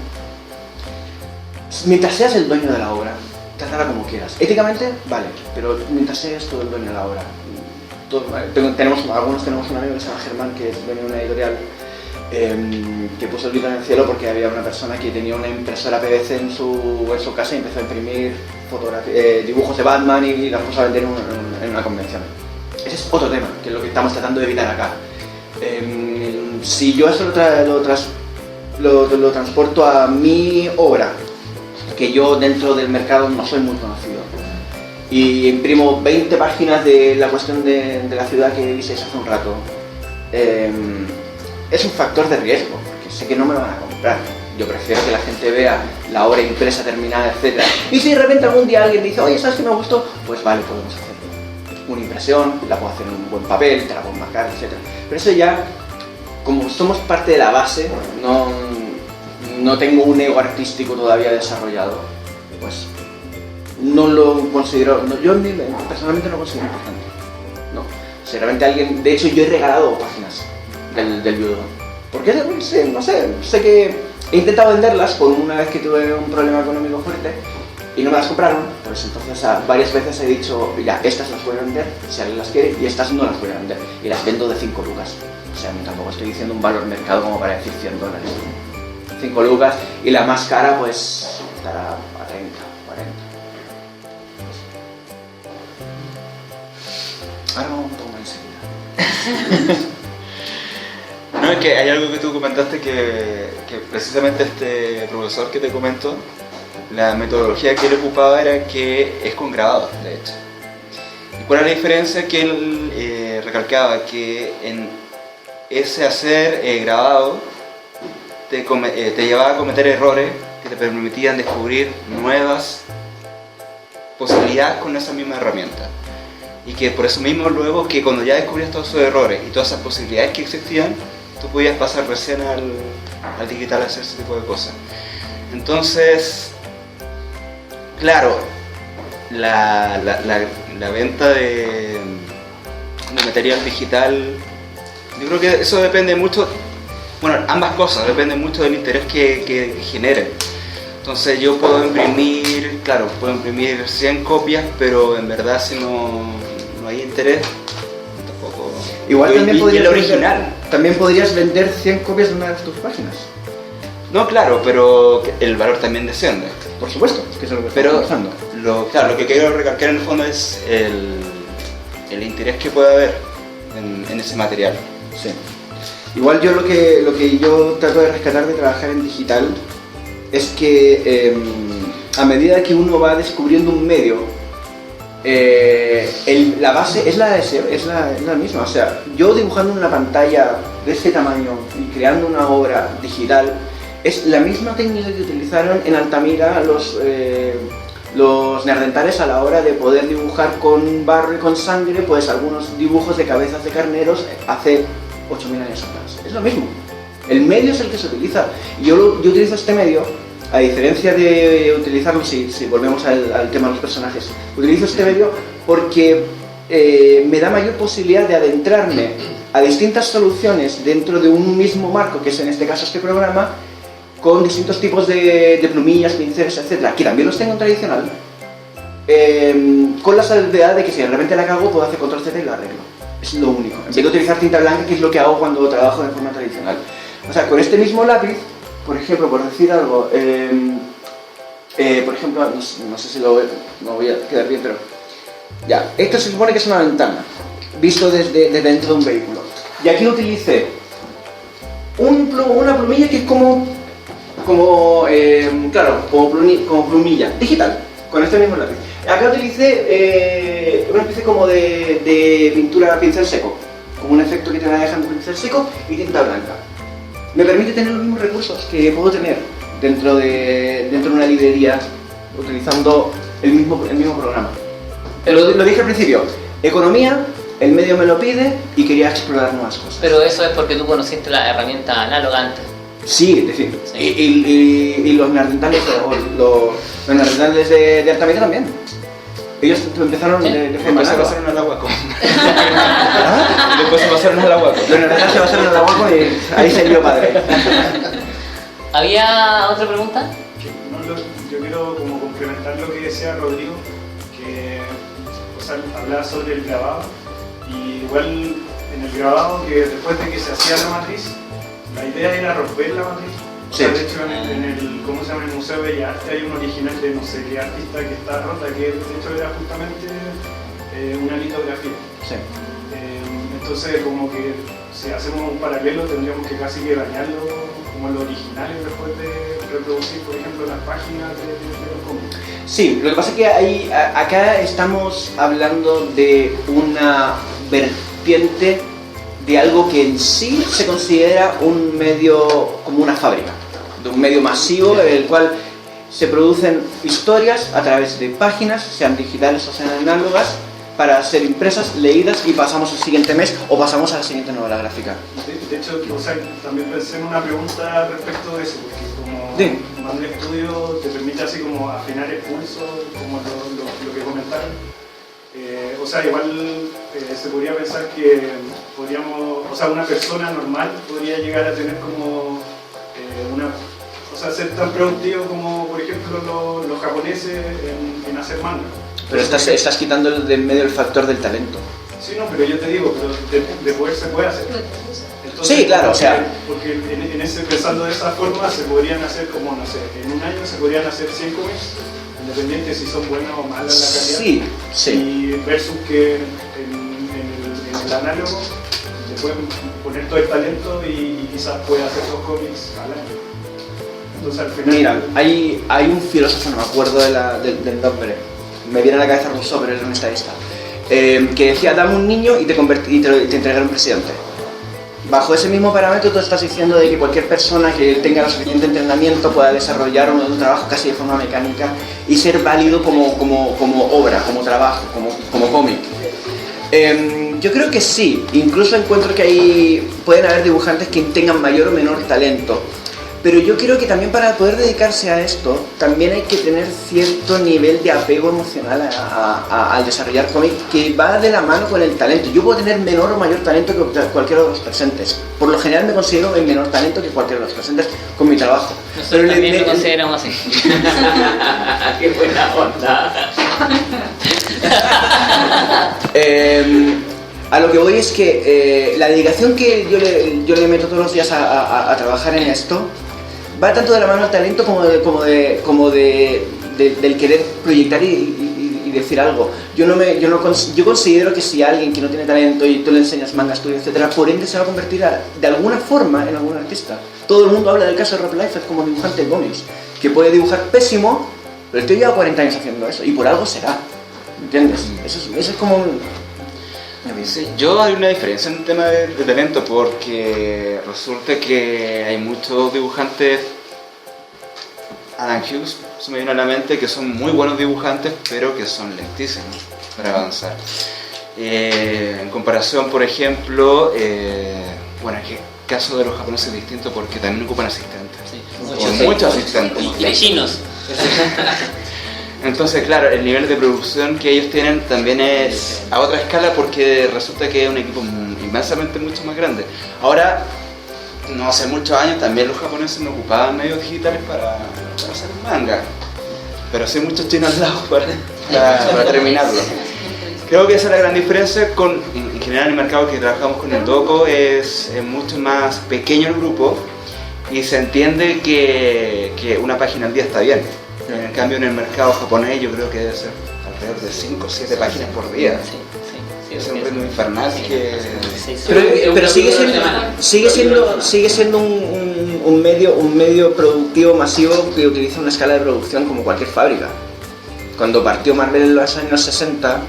mientras seas el dueño de la obra, trátala como quieras. Éticamente, vale, pero mientras seas tú el dueño de la obra. Algunos tenemos un amigo que se llama Germán, que es dueño de una editorial, que puso el grito en el cielo porque había una persona que tenía una impresora PVC en su casa y empezó a imprimir dibujos de Batman y las puso a vender en una convención. Ese es otro tema, que es lo que estamos tratando de evitar acá. Si yo eso lo transporto a mi obra, que yo dentro del mercado no soy muy conocido, y imprimo 20 páginas de la cuestión de la ciudad que visteis hace un rato, es un factor de riesgo, porque sé que no me lo van a comprar. Yo prefiero que la gente vea la obra impresa, terminada, etc. Y si de repente algún día alguien dice, oye, ¿sabes qué me gustó? Pues vale, podemos hacerlo. Una impresión, la puedo hacer en un buen papel, te la puedo marcar, etc. Pero eso ya, como somos parte de la base, no tengo un ego artístico todavía desarrollado, pues no lo considero, yo personalmente no lo considero importante. No. Si realmente alguien, de hecho yo he regalado páginas del Viudo. Porque no sé que he intentado venderlas por una vez que tuve un problema económico fuerte y no me las compraron, pues entonces varias veces he dicho, ya, estas las voy a vender si alguien las quiere y estas no las voy a vender y las vendo de 5 lucas. O sea, tampoco estoy diciendo un valor mercado como para decir $100. 5 lucas y la más cara pues estará a 30, 40. Ahora vamos un poco más enseguida. No, es que hay algo que tú comentaste que precisamente este profesor que te comento, la metodología que él ocupaba era que es con grabados, de hecho. ¿Y cuál es la diferencia? Que él recalcaba que en ese hacer grabado te llevaba a cometer errores que te permitían descubrir nuevas posibilidades con esa misma herramienta. Y que por eso mismo luego que cuando ya descubrías todos esos errores y todas esas posibilidades que existían, tú podías pasar recién al digital a hacer ese tipo de cosas. Entonces, claro, la venta de material digital, yo creo que eso depende mucho, bueno, ambas cosas, depende mucho del interés que generen. Entonces yo puedo imprimir, claro, puedo imprimir 100 copias, pero en verdad si no hay interés, tampoco. Igual también podrías vender 100 copias de una de tus páginas. No, claro, pero el valor también desciende. Por supuesto, que es lo que pero estamos pensando. Lo que quiero recalcar en el fondo es el interés que puede haber en ese material. Sí. Igual yo lo que yo trato de rescatar de trabajar en digital es que a medida que uno va descubriendo un medio, la base es la misma. O sea, yo dibujando en una pantalla de este tamaño y creando una obra digital es la misma técnica que utilizaron en Altamira los neandertales a la hora de poder dibujar con barro y con sangre pues algunos dibujos de cabezas de carneros hace 8.000 años atrás. Es lo mismo. El medio es el que se utiliza. Yo utilizo este medio, a diferencia de utilizarlo, si volvemos al tema de los personajes, utilizo este medio porque me da mayor posibilidad de adentrarme a distintas soluciones dentro de un mismo marco, que es en este caso este programa, con distintos tipos de plumillas, pinceles, etcétera, que también los tengo en tradicional, con la salvedad de que si de repente la cago puedo hacer control Z y lo arreglo. Es lo único. En vez de utilizar tinta blanca, que es lo que hago cuando trabajo de forma tradicional. O sea, con este mismo lápiz, por ejemplo, por decir algo, por ejemplo, no sé si no voy a quedar bien, pero ya, esto se supone que es una ventana, visto desde dentro de un vehículo. Y aquí utilicé una plumilla que es como plumilla digital, con este mismo lápiz. Acá utilicé una especie como de pintura pincel seco, como un efecto que te va dejando pincel seco y tinta blanca. Me permite tener los mismos recursos que puedo tener dentro de una librería utilizando el mismo programa. Lo dije al principio, economía el medio me lo pide y quería explorar nuevas cosas. Pero eso es porque tú conociste la herramienta análoga antes. Sí, es decir, Sí. y los neandertales, los neandertales de Altamira también. Ellos empezaron Sí. de Después se análoga. pasaron al aguaco. ¿Ah? Después se pasaron al aguaco. Los neandertales se pasaron al aguaco y ahí se dio padre. ¿Había otra pregunta? Yo quiero como complementar lo que decía Rodrigo, que o sea, hablaba sobre el grabado, y igual en el grabado, que después de que se hacía la matriz, la idea era romper la matriz. O sea, Sí. de hecho en el, ¿cómo se llama? El Museo de Bellas Artes hay un original de no sé qué artista que está rota, que de hecho era justamente una litografía. Sí. Entonces como que si hacemos un paralelo tendríamos que casi que dañarlo como los originales después de reproducir, por ejemplo, las páginas de los cómics. Sí, lo que pasa es que acá estamos hablando de una vertiente de algo que en sí se considera un medio como una fábrica, de un medio masivo en el cual se producen historias a través de páginas, sean digitales o sean análogas, para ser impresas, leídas y pasamos al siguiente mes o pasamos a la siguiente novela gráfica. De hecho, o sea, también pensé en una pregunta respecto de eso, porque como Sí. Manuel Estudio te permite así como afinar el pulso, como lo que comentaron. O sea, igual se podría pensar que podríamos, o sea, una persona normal podría llegar a tener como o sea, ser tan productivo como, por ejemplo, los japoneses en hacer manga. Pero estás quitando de en medio el factor del talento. Sí, no, pero yo te digo, pero de poder se puede hacer. Entonces, Sí, claro, o sea... Porque en ese, pensando de esa forma, se podrían hacer como, no sé, en un año se podrían hacer 100 cómics, independientes si son buenas o malas la calidad. Sí, sí. Y versus que en el análogo le pueden poner todo el talento y quizás pueda hacer 2 cómics al año. Entonces al final... Mira, hay un filósofo, no me acuerdo del nombre, me viene a la cabeza Rousseau, pero es un estadista, que decía, dame un niño y te entregaré un presidente. Bajo ese mismo parámetro tú estás diciendo de que cualquier persona que tenga lo suficiente entrenamiento pueda desarrollar un trabajo casi de forma mecánica y ser válido como obra, como trabajo, como cómic. Yo creo que sí, incluso encuentro que pueden haber dibujantes que tengan mayor o menor talento. Pero yo creo que también para poder dedicarse a esto, también hay que tener cierto nivel de apego emocional al desarrollar cómic que va de la mano con el talento. Yo puedo tener menor o mayor talento que cualquiera de los presentes. Por lo general me considero en menor talento que cualquiera de los presentes con mi trabajo. Nosotros también lo consideramos así. ¡Qué buena onda! A lo que voy es que la dedicación que yo le meto todos los días a trabajar en esto va tanto de la mano al talento como del querer proyectar y decir algo. Yo considero que si alguien que no tiene talento y tú le enseñas manga, estudio, etcétera, por ende se va a convertir de alguna forma en algún artista. Todo el mundo habla del caso de Rob Liefeld como dibujante de cómics, que puede dibujar pésimo, pero el tío lleva 40 años haciendo eso y por algo será. ¿Me entiendes? Eso es como Sí, yo hay una diferencia en el tema de talento porque resulta que hay muchos dibujantes, Alan Hughes se me viene a la mente, que son muy buenos dibujantes pero que son lentísimos para avanzar. En comparación, por ejemplo, bueno, el caso de los japoneses es distinto porque también ocupan asistentes. Sí, muchos asistentes. Y chinos. Entonces, claro, el nivel de producción que ellos tienen también es a otra escala porque resulta que es un equipo inmensamente mucho más grande. Ahora, no hace muchos años también los japoneses no ocupaban medios digitales para hacer manga, pero sí muchos chinos al lado para terminarlo. Creo que esa es la gran diferencia en general en el mercado que trabajamos con el Doco, es mucho más pequeño el grupo y se entiende que una página al día está bien. En cambio en el mercado japonés yo creo que debe ser alrededor de 5 o 7 páginas por día. Sí, Es un ritmo infernal que... Pero sigue siendo un medio productivo masivo que utiliza una escala de producción como cualquier fábrica. Cuando partió Marvel en los años 60,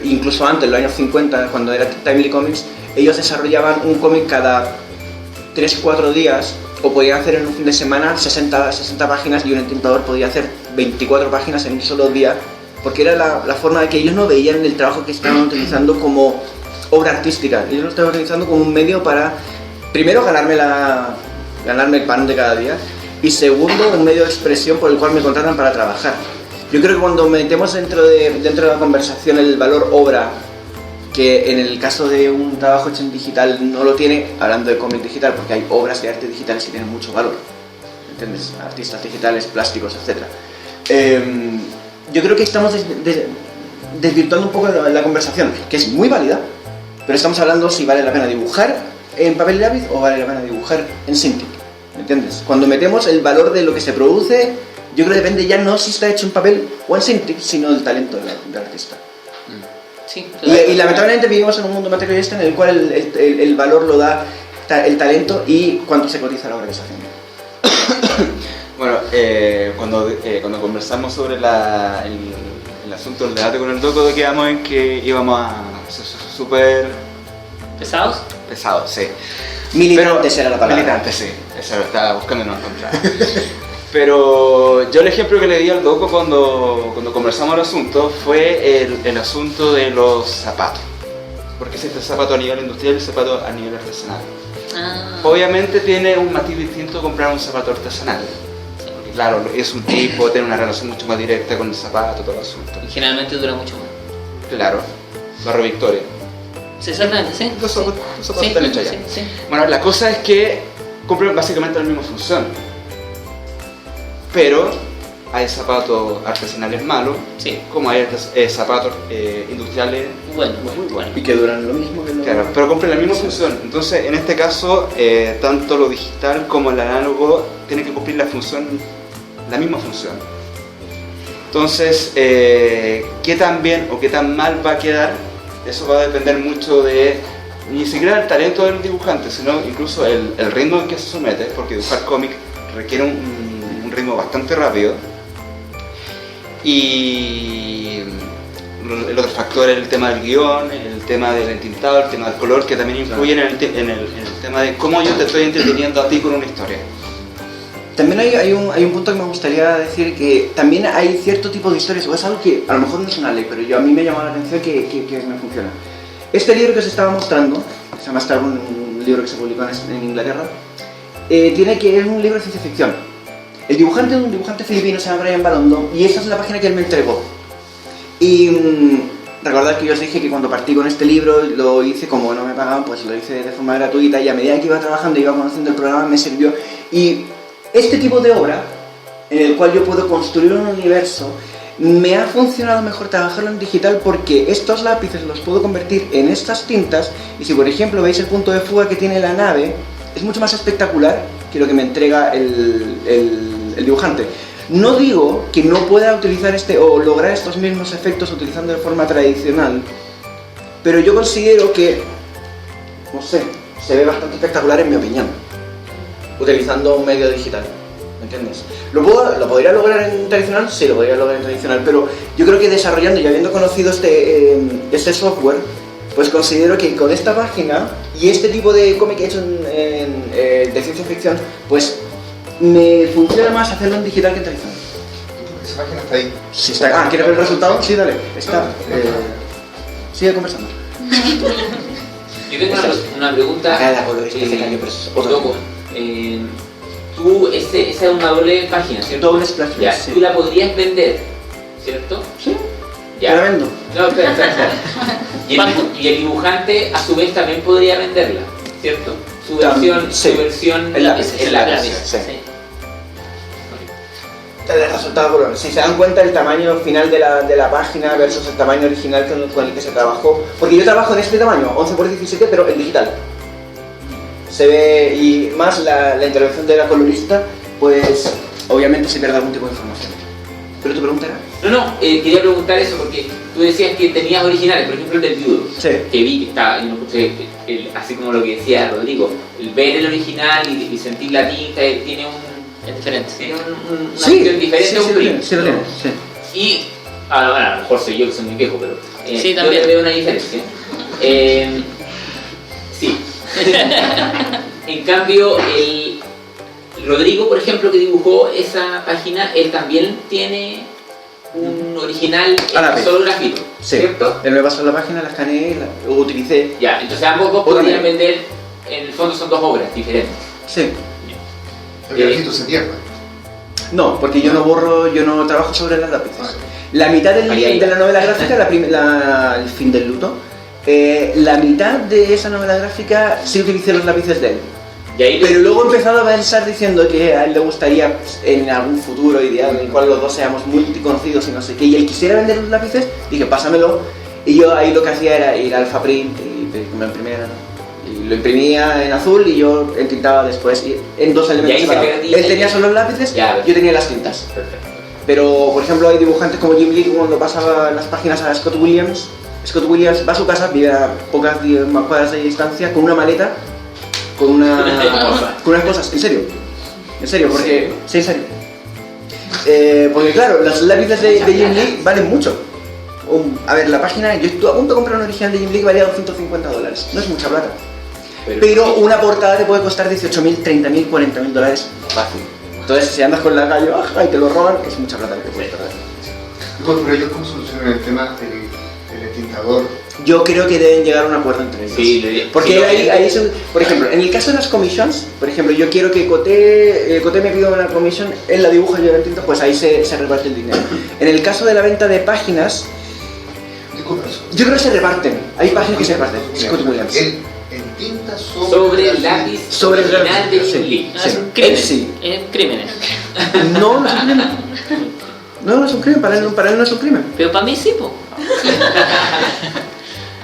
incluso antes, en los años 50, cuando era Timely Comics, ellos desarrollaban un cómic cada 3-4 días, o podían hacer en un fin de semana 60 páginas y un entintador podía hacer 24 páginas en un solo día porque era la forma de que ellos no veían el trabajo que estaban utilizando como obra artística, ellos lo estaban utilizando como un medio para, primero, ganarme el pan de cada día, y segundo, un medio de expresión por el cual me contratan para trabajar. Yo creo que cuando metemos dentro de la conversación el valor obra, que en el caso de un trabajo hecho en digital no lo tiene, hablando de cómic digital, porque hay obras de arte digitales que tienen mucho valor, ¿entiendes? Artistas digitales, plásticos, etc. Yo creo que estamos desvirtuando un poco la conversación, que es muy válida, pero estamos hablando si vale la pena dibujar en papel y lápiz o vale la pena dibujar en Cintiq, ¿entiendes? Cuando metemos el valor de lo que se produce, yo creo que depende ya no si está hecho en papel o en Cintiq, sino del talento del artista. Sí, Y lamentablemente vivimos en un mundo materialista en el cual el valor lo da el talento y cuánto se cotiza la obra que se hace. Bueno, cuando conversamos sobre el asunto del debate con el Doco, quedamos en que íbamos a ser súper ¿Pesados? pesados, sí. Militantes era la palabra. Militantes, sí. Eso lo estaba buscando y no encontraba. Pero yo el ejemplo que le di al Doco cuando conversamos el asunto fue el asunto de los zapatos. Porque existe el zapato a nivel industrial y el zapato a nivel artesanal. Obviamente tiene un matiz distinto comprar un zapato artesanal. Porque claro, es un tipo, tiene una relación mucho más directa con el zapato, todo el asunto. Y generalmente dura mucho más. Claro, Barrio Victoria. Sí, exactamente, sí. Los zapatos Sí, están hechos allá. sí, sí. Bueno, la cosa es que cumplen básicamente la misma función. Pero hay zapatos artesanales malos, Sí. como hay zapatos industriales Bueno, muy buenos. Y que duran lo mismo que Claro, pero cumplen la misma función. Entonces, en este caso, tanto lo digital como el análogo tienen que cumplir la misma función. Entonces, qué tan bien o qué tan mal va a quedar, eso va a depender mucho de ni siquiera el talento del dibujante, sino incluso el ritmo en que se somete, porque dibujar cómic requiere un ritmo bastante rápido. Y el otro factor es el tema del guión, el tema del entintado, el tema del color, que también influyen en el tema de cómo yo te estoy entreteniendo a ti con una historia. También hay un punto que me gustaría decir, que también hay cierto tipo de historias, o es algo que a lo mejor no es una ley, pero a mí me llama la atención que me funciona. Este libro que os estaba mostrando, que se llama Star Wars, un libro que se publicó en Inglaterra, es un libro de ciencia ficción. El dibujante es un dibujante filipino, se llama Brian Balondo, y esa es la página que él me entregó. Y recordad que yo os dije que cuando partí con este libro lo hice, como no me pagaban, pues lo hice de forma gratuita, y a medida que iba trabajando y iba conociendo el programa me sirvió. Y este tipo de obra, en el cual yo puedo construir un universo, me ha funcionado mejor trabajarlo en digital, porque estos lápices los puedo convertir en estas tintas, y si por ejemplo veis el punto de fuga que tiene la nave, es mucho más espectacular que lo que me entrega el dibujante. No digo que no pueda utilizar o lograr estos mismos efectos utilizando de forma tradicional, pero yo considero que, no sé, se ve bastante espectacular en mi opinión, utilizando un medio digital, ¿me entiendes? ¿Lo podría lograr en tradicional? Sí, lo podría lograr en tradicional, pero yo creo que desarrollando y habiendo conocido este software, pues considero que con esta página y este tipo de cómic hecho de ciencia ficción, pues me funciona más hacerlo en digital que en tradicional. Esa página está ahí. Sí, está. ¿Quieres ver el resultado? Sí, dale. Está. Sigue conversando. Yo tengo una pregunta. Acá la colorista se cayó, pero es otro Loco, tú, esa es una doble página, ¿cierto? Doble splash page, Ya, sí. tú la podrías vender, ¿cierto? Sí. Ya. La vendo. No, espera. Y el dibujante, a su vez, también podría venderla, ¿cierto? Su versión, Sí. su versión El lápiz. el lápiz. Sí. El resultado, si se dan cuenta, el tamaño final de la página versus el tamaño original con el que se trabajó, porque yo trabajo en este tamaño, 11x17, pero en digital. Se ve, y más la intervención de la colorista, pues obviamente se pierde algún tipo de información. ¿Pero tu pregunta era? No, quería preguntar eso porque tú decías que tenías originales, por ejemplo el del Viudo, Sí. que vi que estaba, yo no escuché, así como lo que decía Rodrigo, el ver el original y sentir la tinta tiene Es diferente. tiene una cuestión diferente a un print. Sí, lo tiene, sí. Y, bueno, a lo mejor soy yo que soy muy viejo, pero Sí, yo también. le veo una diferencia. Sí. En cambio, el Rodrigo, por ejemplo, que dibujó esa página, él también tiene un original A la vez. solo grafito, Sí. ¿cierto? Él me pasó la página, la escaneé, lo utilicé. Ya, entonces ambos dos Otra podrían vez. vender, en el fondo son dos obras diferentes. Sí. El grafito se pierde. No, porque yo no borro, yo no trabajo sobre las lápices. La mitad de la novela gráfica, el fin del luto, la mitad de esa novela gráfica sí utilicé los lápices de él. Y ahí Pero luego he empezado a pensar diciendo que a él le gustaría, pues, en algún futuro ideal en el cual los dos seamos multiconocidos y no sé qué, y él quisiera vender los lápices, dije, pásamelo. Y yo ahí lo que hacía era ir a Alpha Print y que me imprimieran. Y lo imprimía en azul y yo entintaba después, y en dos elementos ahí se separados. pega Él tenía solo los lápices, Ya, yo tenía las tintas. perfecto. Pero, por ejemplo, hay dibujantes como Jim Lee que cuando pasaba las páginas a Scott Williams va a su casa, vive a pocas cuadras de distancia, con una maleta, con unas cosas, en serio, porque, sí, en serio. Porque claro, los lápices de Jim Lee valen mucho. A ver, la página, yo estuve a punto de comprar un original de Jim Lee que valía $250, no es mucha plata. Pero una portada te puede costar $18.000, $30.000, $40.000 fácil. Entonces, si andas con la calle baja y te lo roban, es mucha plata lo que puedes perder. Pero ellos, ¿cómo solucionan el tema del entintador? Yo creo que deben llegar a un acuerdo entre ellos. Sí, Porque sí, ahí por ejemplo, en el caso de las commissions, por ejemplo, yo quiero que Coté me pida una commission, él la dibuja, yo la entinto, pues ahí se reparte el dinero. En el caso de la venta de páginas, Disculpa, yo creo que se reparten. Hay páginas que se reparten. Scott Williams. Él entinta sobre el lápiz Sobre el original de lápiz, Jim sí. Lee. Es un crimen. Él sí. Crímenes. No, no es un crimen. No es un crimen, para él no es un crimen. Pero para mí sí, po.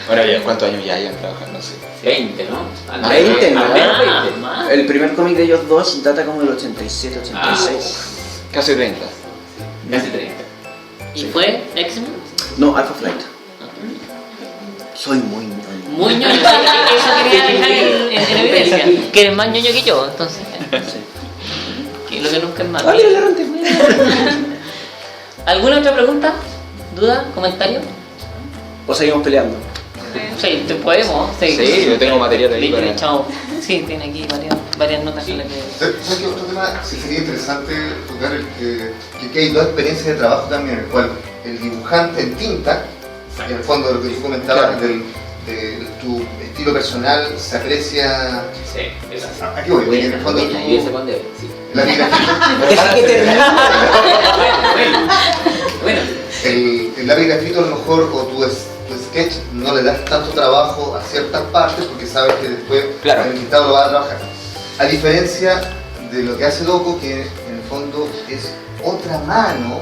Bueno, ¿ya cuántos años ya hayan trabajando así? 20, ¿no? 20, ¿no? Al menos 20. Más. El primer cómic de ellos dos data como del 87, 86. Casi 30. Casi 30. ¿Y fue X-Men? No, Alpha Flight. Soy muy ñoño. Muy ñoño. Eso quería dejar en evidencia. Que eres más ñoño que yo, entonces. Sí. Que lo que nunca es más. Ah, mira, la renté. ¿Alguna otra pregunta? ¿Duda? ¿Comentario? O seguimos peleando. Sí, podemos. Sí, yo tengo material ahí Libre, para- chao. Sí, tiene aquí varias notas con las que... ¿Sabes qué otro tema? Sí sería interesante tocar que hay dos experiencias de trabajo también, en el cual el dibujante en tinta, en el fondo de lo que tú comentabas, de tu estilo personal, se aprecia. Sí, exacto. Aquí voy, en el fondo Y ese cuando es, sí. la grafito, Deja que termine. Bueno, el lápiz grafito a lo mejor, o tu sketch, no le das tanto trabajo a ciertas partes porque sabes que después Claro. el pintado lo va a trabajar. A diferencia de lo que hace Loco, que en el fondo es otra mano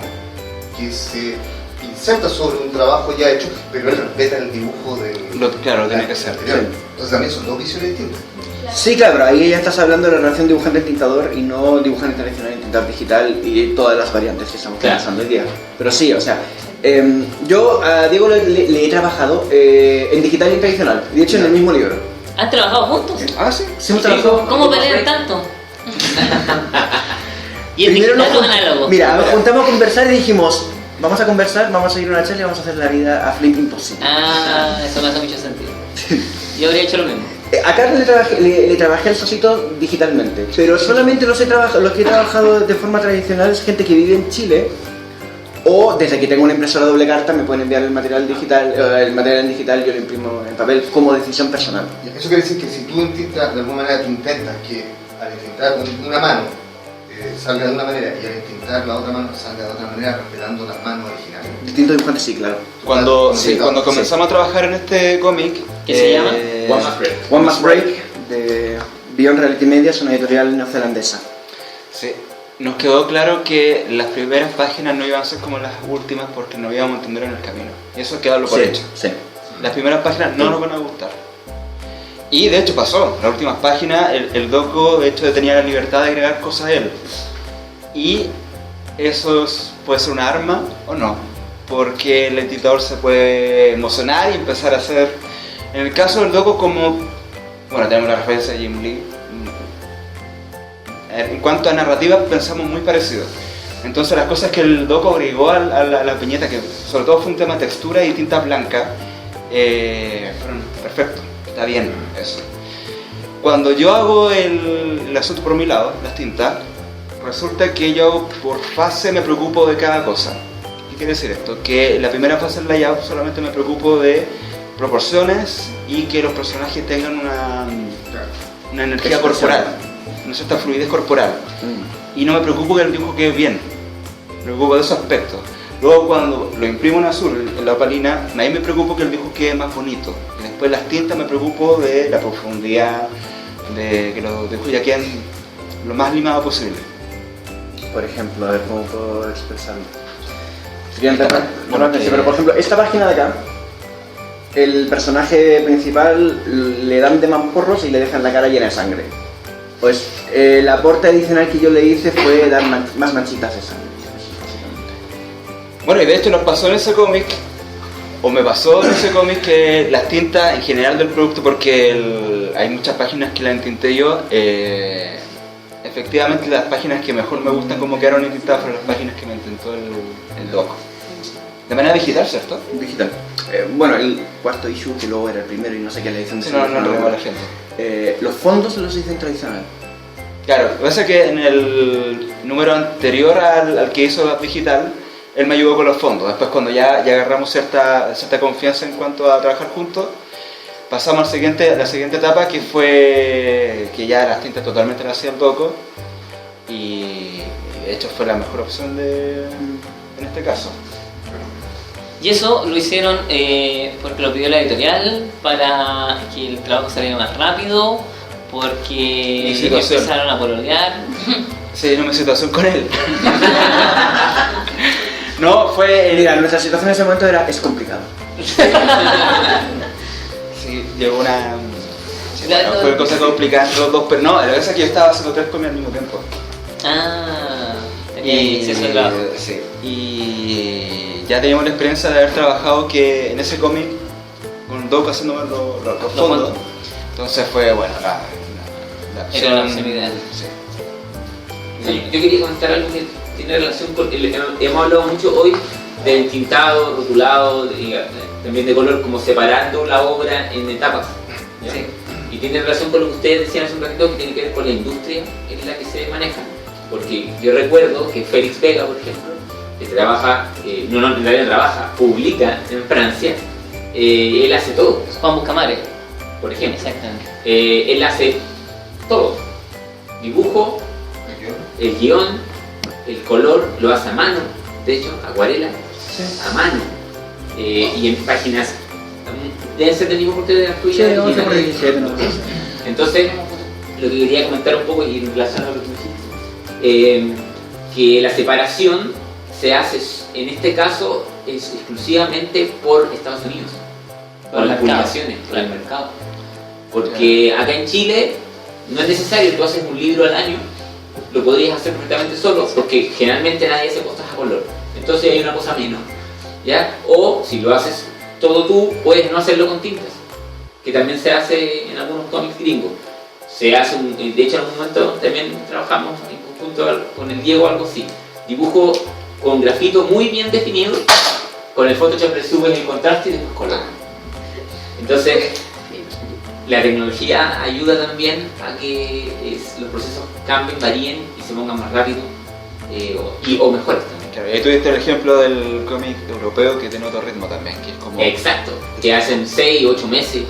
que se inserta sobre un trabajo ya hecho, pero él respeta el dibujo del... Claro, lo tiene que ser. anterior. Entonces también son dos visiones distintas. Sí, claro, pero ahí ya estás hablando de la relación dibujante-tintador y no dibujante tradicional, tintador digital y todas las variantes que estamos Claro. conversando hoy día. Pero sí, o sea, yo a Diego le he trabajado en digital y en tradicional, de hecho en el mismo libro. ¿Han trabajado juntos? Ah, sí. Sí, hemos trabajado. ¿Cómo pelean tanto? ¿Y en Primero digital nos o análogo? Mira, nos juntamos a conversar y dijimos, vamos a conversar, vamos a ir a una charla y vamos a hacer la vida a Flip imposible. Ah, eso me hace mucho sentido. Yo habría hecho lo mismo. A Carlos le trabajé el socito digitalmente, pero solamente los que he trabajado de forma tradicional es gente que vive en Chile o desde que tengo una impresora doble carta me pueden enviar el material digital, en digital yo lo imprimo en papel como decisión personal. Eso quiere decir que si tú entintas, de alguna manera tú intentas que al entintar una mano salga de una manera y al entintar la otra mano salga de otra manera respetando las manos originales. Distintos dibujantes, sí, claro. Cuando Sí, comenzamos a trabajar en este cómic... ¿Qué se llama? One Must Break. One Must Break, de Beyond Reality Media, es una editorial neozelandesa. Sí, nos quedó claro que las primeras páginas no iban a ser como las últimas porque nos íbamos a entender en el camino. Y eso quedó por hecho. Sí. Las primeras páginas no nos van a gustar. Y de hecho pasó. Las últimas páginas, el doco de hecho tenía la libertad de agregar cosas a él. Y eso puede ser una arma o no. Porque el editador se puede emocionar y empezar a hacer... En el caso del doco, como... Bueno, tenemos la referencia de Jim Lee. En cuanto a narrativa, pensamos muy parecido. Entonces las cosas que el doco agregó a la viñeta, que sobre todo fue un tema de textura y tinta blanca, fueron perfectos, está bien eso. Cuando yo hago el asunto por mi lado, las tintas, resulta que yo por fase me preocupo de cada cosa. ¿Qué quiere decir esto? Que en la primera fase del layout solamente me preocupo de proporciones y que los personajes tengan una energía corporal, una cierta fluidez corporal. Y no me preocupo que el dibujo quede bien, me preocupo de esos aspectos. Luego cuando lo imprimo en azul, en la opalina, ahí me preocupo que el dibujo quede más bonito. Y después las tintas me preocupo de la profundidad, de que los dibujos ya queden lo más limado posible. Por ejemplo, a ver cómo puedo expresarlo. Pero por ejemplo, esta página de acá, el personaje principal le dan de mamporros y le dejan la cara llena de sangre. Pues el aporte adicional que yo le hice fue dar más manchitas de sangre. Bueno, y de hecho nos pasó en ese cómic, o me pasó en ese cómic, que las tintas en general del producto, porque hay muchas páginas que las entinté yo, efectivamente las páginas que mejor me gustan como quedaron entintadas fueron las páginas que me intentó el doc. De manera digital, ¿cierto? Digital. Bueno, el cuarto issue, que luego era el primero y no sé qué le dicen. Sí, no a la gente. Los fondos los dicen tradicional. Claro, lo que pasa es que en el número anterior al que hizo digital, él me ayudó con los fondos. Después cuando ya agarramos cierta confianza en cuanto a trabajar juntos, pasamos a la siguiente etapa, que fue que ya las tintas totalmente las hacía el Doco, y de hecho fue la mejor opción en este caso. Y eso lo hicieron porque lo pidió la editorial, para que el trabajo saliera más rápido, porque empezaron a pololear. Sí, no, mi situación con él. No, fue... Mira, nuestra situación en ese momento es complicada. Sí, llegó una... Sí, bueno, fue cosa complicada entre los dos, pero no, la verdad es que yo estaba haciendo 3 cómics al mismo tiempo. Sí, y ya teníamos la experiencia de haber trabajado que en ese cómic con Doc haciendo los fondos. Entonces fue, bueno, la opción... Era la opción ideal. Sí. Sí, yo quería comentar algo que tiene relación con... Hemos hablado mucho hoy del tintado, rotulado, también de color, como separando la obra en etapas. ¿Ya? Sí. Y tiene relación con lo que ustedes decían hace un ratito, que tiene que ver con la industria en la que se maneja. Porque yo recuerdo que Félix Vega, por ejemplo, que trabaja, en realidad trabaja, publica en Francia, él hace todo. Juan Buscamares, por ejemplo. Exactamente. Él hace todo. Dibujo, el guión, el color, lo hace a mano, de hecho, acuarela, sí. A mano. Y en páginas, deben ser del mismo corte de las tuyas. Entonces, lo que quería comentar un poco, y en relación a lo que tú dijiste, que la separación se hace, en este caso, es exclusivamente por Estados Unidos, por las publicaciones, por el mercado. Porque acá en Chile no es necesario, tú haces un libro al año, lo podrías hacer perfectamente solo, porque generalmente nadie hace cosas a color, entonces hay una cosa menos, ¿ya? O si lo haces todo tú, puedes no hacerlo con tintas, que también se hace en algunos cómics gringos. Se hace de hecho en algún momento también trabajamos en conjunto con el Diego, algo así, dibujo con grafito muy bien definido, con el Photoshop le subes el contraste y después color. Entonces la tecnología ayuda también a que los procesos cambien, varíen y se pongan más rápido o mejores también. Claro, y ahí tuviste el ejemplo del cómic europeo que tiene otro ritmo también, que es como... Exacto, que hacen 6 o 8 meses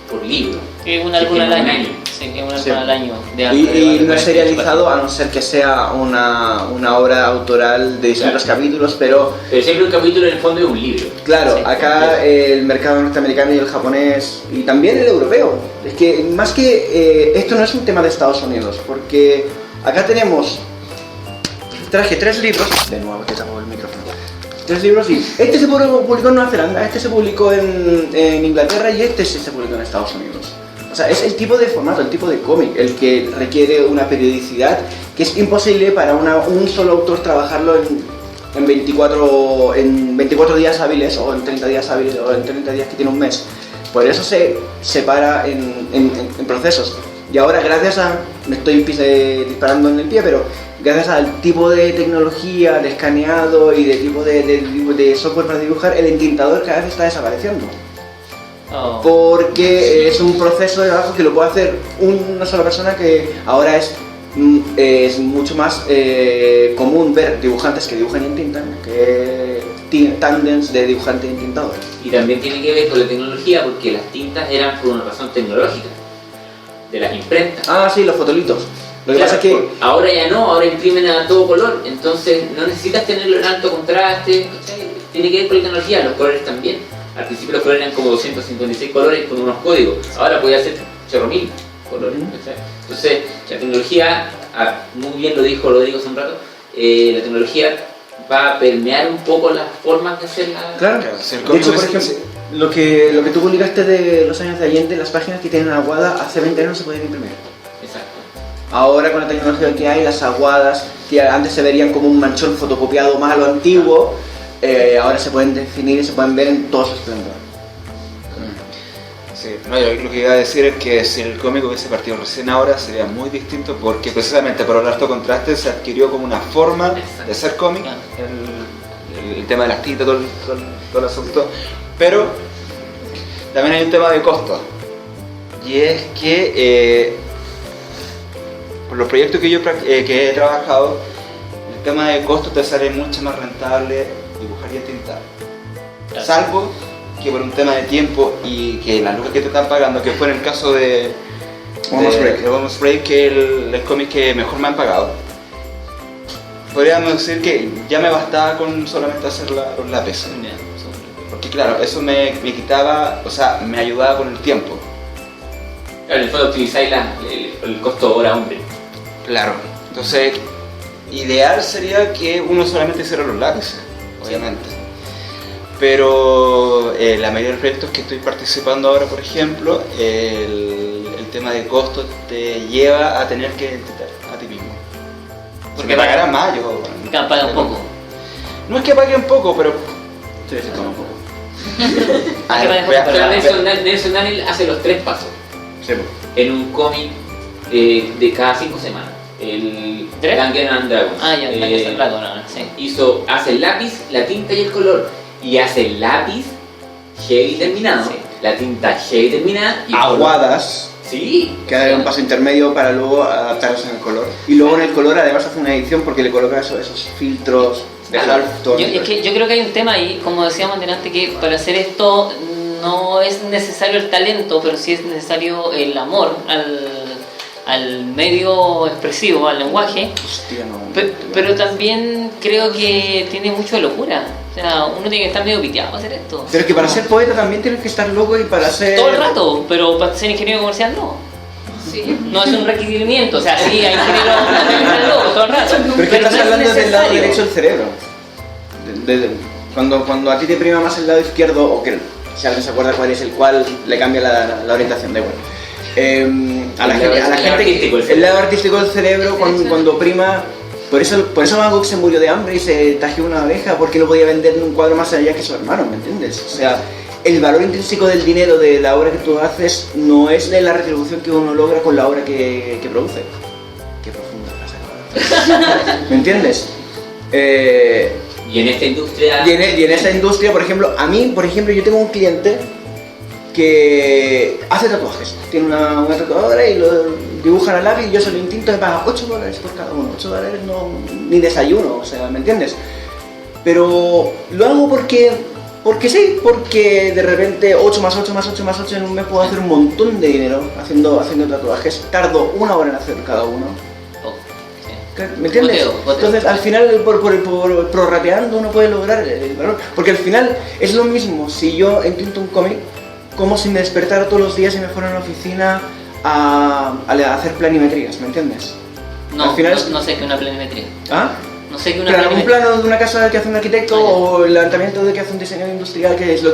por libro. Es un álbum al año. Sí, es un álbum al año. Y no es serializado, a no ser que sea una obra autoral de distintos capítulos, pero siempre un capítulo en el fondo es un libro. Claro, sí, acá el mercado norteamericano y el japonés, y también el europeo. Es que más que esto no es un tema de Estados Unidos, porque acá traje 3 libros, de nuevo te tapo el micrófono, 3 libros, y este se publicó en Nueva Zelanda, este se publicó en Inglaterra y este se publicó en Estados Unidos. O sea, es el tipo de formato, el tipo de cómic, el que requiere una periodicidad que es imposible para un solo autor trabajarlo en 24 días hábiles, o en 30 días hábiles, o en 30 días que tiene un mes. Por eso se separa en procesos. Y ahora, gracias a, me estoy disparando en el pie, pero gracias al tipo de tecnología, de escaneado y de tipo de software para dibujar, el entintador cada vez está desapareciendo. Porque es un proceso de trabajo que lo puede hacer una sola persona, que ahora es es mucho más común ver dibujantes que dibujan y entintan que tándems de dibujante y entintador. Y también tiene que ver con la tecnología, porque las tintas eran por una razón tecnológica, de las imprentas. Ah, sí, los fotolitos. Lo que Claro, pasa es que... ahora ya no, ahora imprimen a todo color, entonces no necesitas tenerlo en alto contraste, ¿cachai? Tiene que ver con la tecnología, los colores también. Al principio los colores eran como 256 colores con unos códigos, ahora puede hacer 8.000 colores, ¿cachai? Entonces la tecnología, muy bien lo dijo Rodrigo hace un rato, la tecnología va a permear un poco las formas de hacer la... Claro, Si el de cómic hecho, por hubiese- ejemplo, lo que tú publicaste de los años de Allende, las páginas que tienen aguada, hace 20 años no se podían imprimir. Exacto. Ahora con la tecnología que hay, las aguadas, que antes se verían como un manchón fotocopiado malo, antiguo, ahora se pueden definir y se pueden ver en todo su esplendor. Sí, no, yo lo que iba a decir es que si el cómic hubiese partido recién ahora sería muy distinto porque precisamente por el alto contraste se adquirió como una forma de ser cómic, Claro. el tema de las tintas, todo el asunto, pero también hay un tema de costo y es que por los proyectos que yo que he trabajado, el tema de costo te sale mucho más rentable dibujar y tintar. Claro. Salvo que por un tema de tiempo y que las lucas que te están pagando, que fue en el caso de Almost Break, que el cómic que mejor me han pagado, podríamos decir que ya me bastaba con solamente hacer los lápices. Porque claro, eso me quitaba, o sea, me ayudaba con el tiempo. Claro, en el fondo optimizáis el costo hora hombre. Claro. Entonces, ideal sería que uno solamente hiciera los lápices, obviamente. Pero la mayoría de los proyectos que estoy participando ahora, por ejemplo, el tema de costos te lleva a tener que intentar a ti mismo. Porque pagará más, yo... Claro, paga un poco. No es que paguen poco, pero... Sí, se toma un poco. Ah, que paga voy a- poco, Pero pero- Nelson Daniel hace los 3 pasos Sí, en un cómic de cada 5 semanas. El ¿Tres? Dungeons and Dragons. Ah, ya, Dungeons and Dragons, no, sí. Hace el lápiz, la tinta y el color. Y hace el lápiz heavy terminado, Sí. la tinta heavy terminada y el color. aguadas, Sí. que hay un paso intermedio para luego adaptarse en el color. Y luego en el color además hace una edición porque le coloca esos filtros de Claro. halftone. Es que yo creo que hay un tema ahí, como decíamos delante, que para hacer esto no es necesario el talento, pero sí es necesario el amor al medio expresivo, al lenguaje. Hostia, no. Pero también creo que tiene mucho de locura. O sea, uno tiene que estar medio piteado para hacer esto. Pero es que para ser poeta también tienes que estar loco y para ser... Todo el rato, pero para ser ingeniero comercial no. Sí. No es un requerimiento, o sea, sí, hay ingenieros que están locos todo el rato. Pero es que estás no es hablando del lado necesario. derecho del cerebro. Cuando a ti te prima más el lado izquierdo, o que si alguien se acuerda cuál es el cual, le cambia la orientación, da igual. A la El gente, lado artístico del el cerebro. lado artístico del cerebro cuando prima... Por eso Van Gogh se murió de hambre y se tajió una oreja porque no podía vender un cuadro más allá que su hermano, ¿me entiendes? O sea, el valor intrínseco del dinero de la obra que tú haces no es de la retribución que uno logra con la obra que produce. Qué profunda frase. ¿Me entiendes? Y en esta industria. Y en esta industria, por ejemplo, yo tengo un cliente que hace tatuajes. Tiene una tatuadora y lo dibujan al lápiz y yo se lo intinto, me paga $8 por cada uno. $8 no, ni desayuno, o sea, ¿me entiendes? Pero lo hago porque sí, porque de repente 8 más 8 más 8 más 8 en un mes puedo hacer un montón de dinero haciendo tatuajes. Tardo 1 hora en hacer cada uno. Oh, sí. ¿Me entiendes? Boteo. Entonces al final por prorrateando uno puede lograr el valor. Porque al final es lo mismo si yo entinto un cómic como si me despertara todos los días y me fuera a una oficina a hacer planimetrías, ¿me entiendes? No, Al final no sé qué es una planimetría. ¿Ah? No sé qué es una Claro, un planimetría. plano de una casa que hace un arquitecto Ah, ya. o el levantamiento de que hace un diseño industrial, que es lo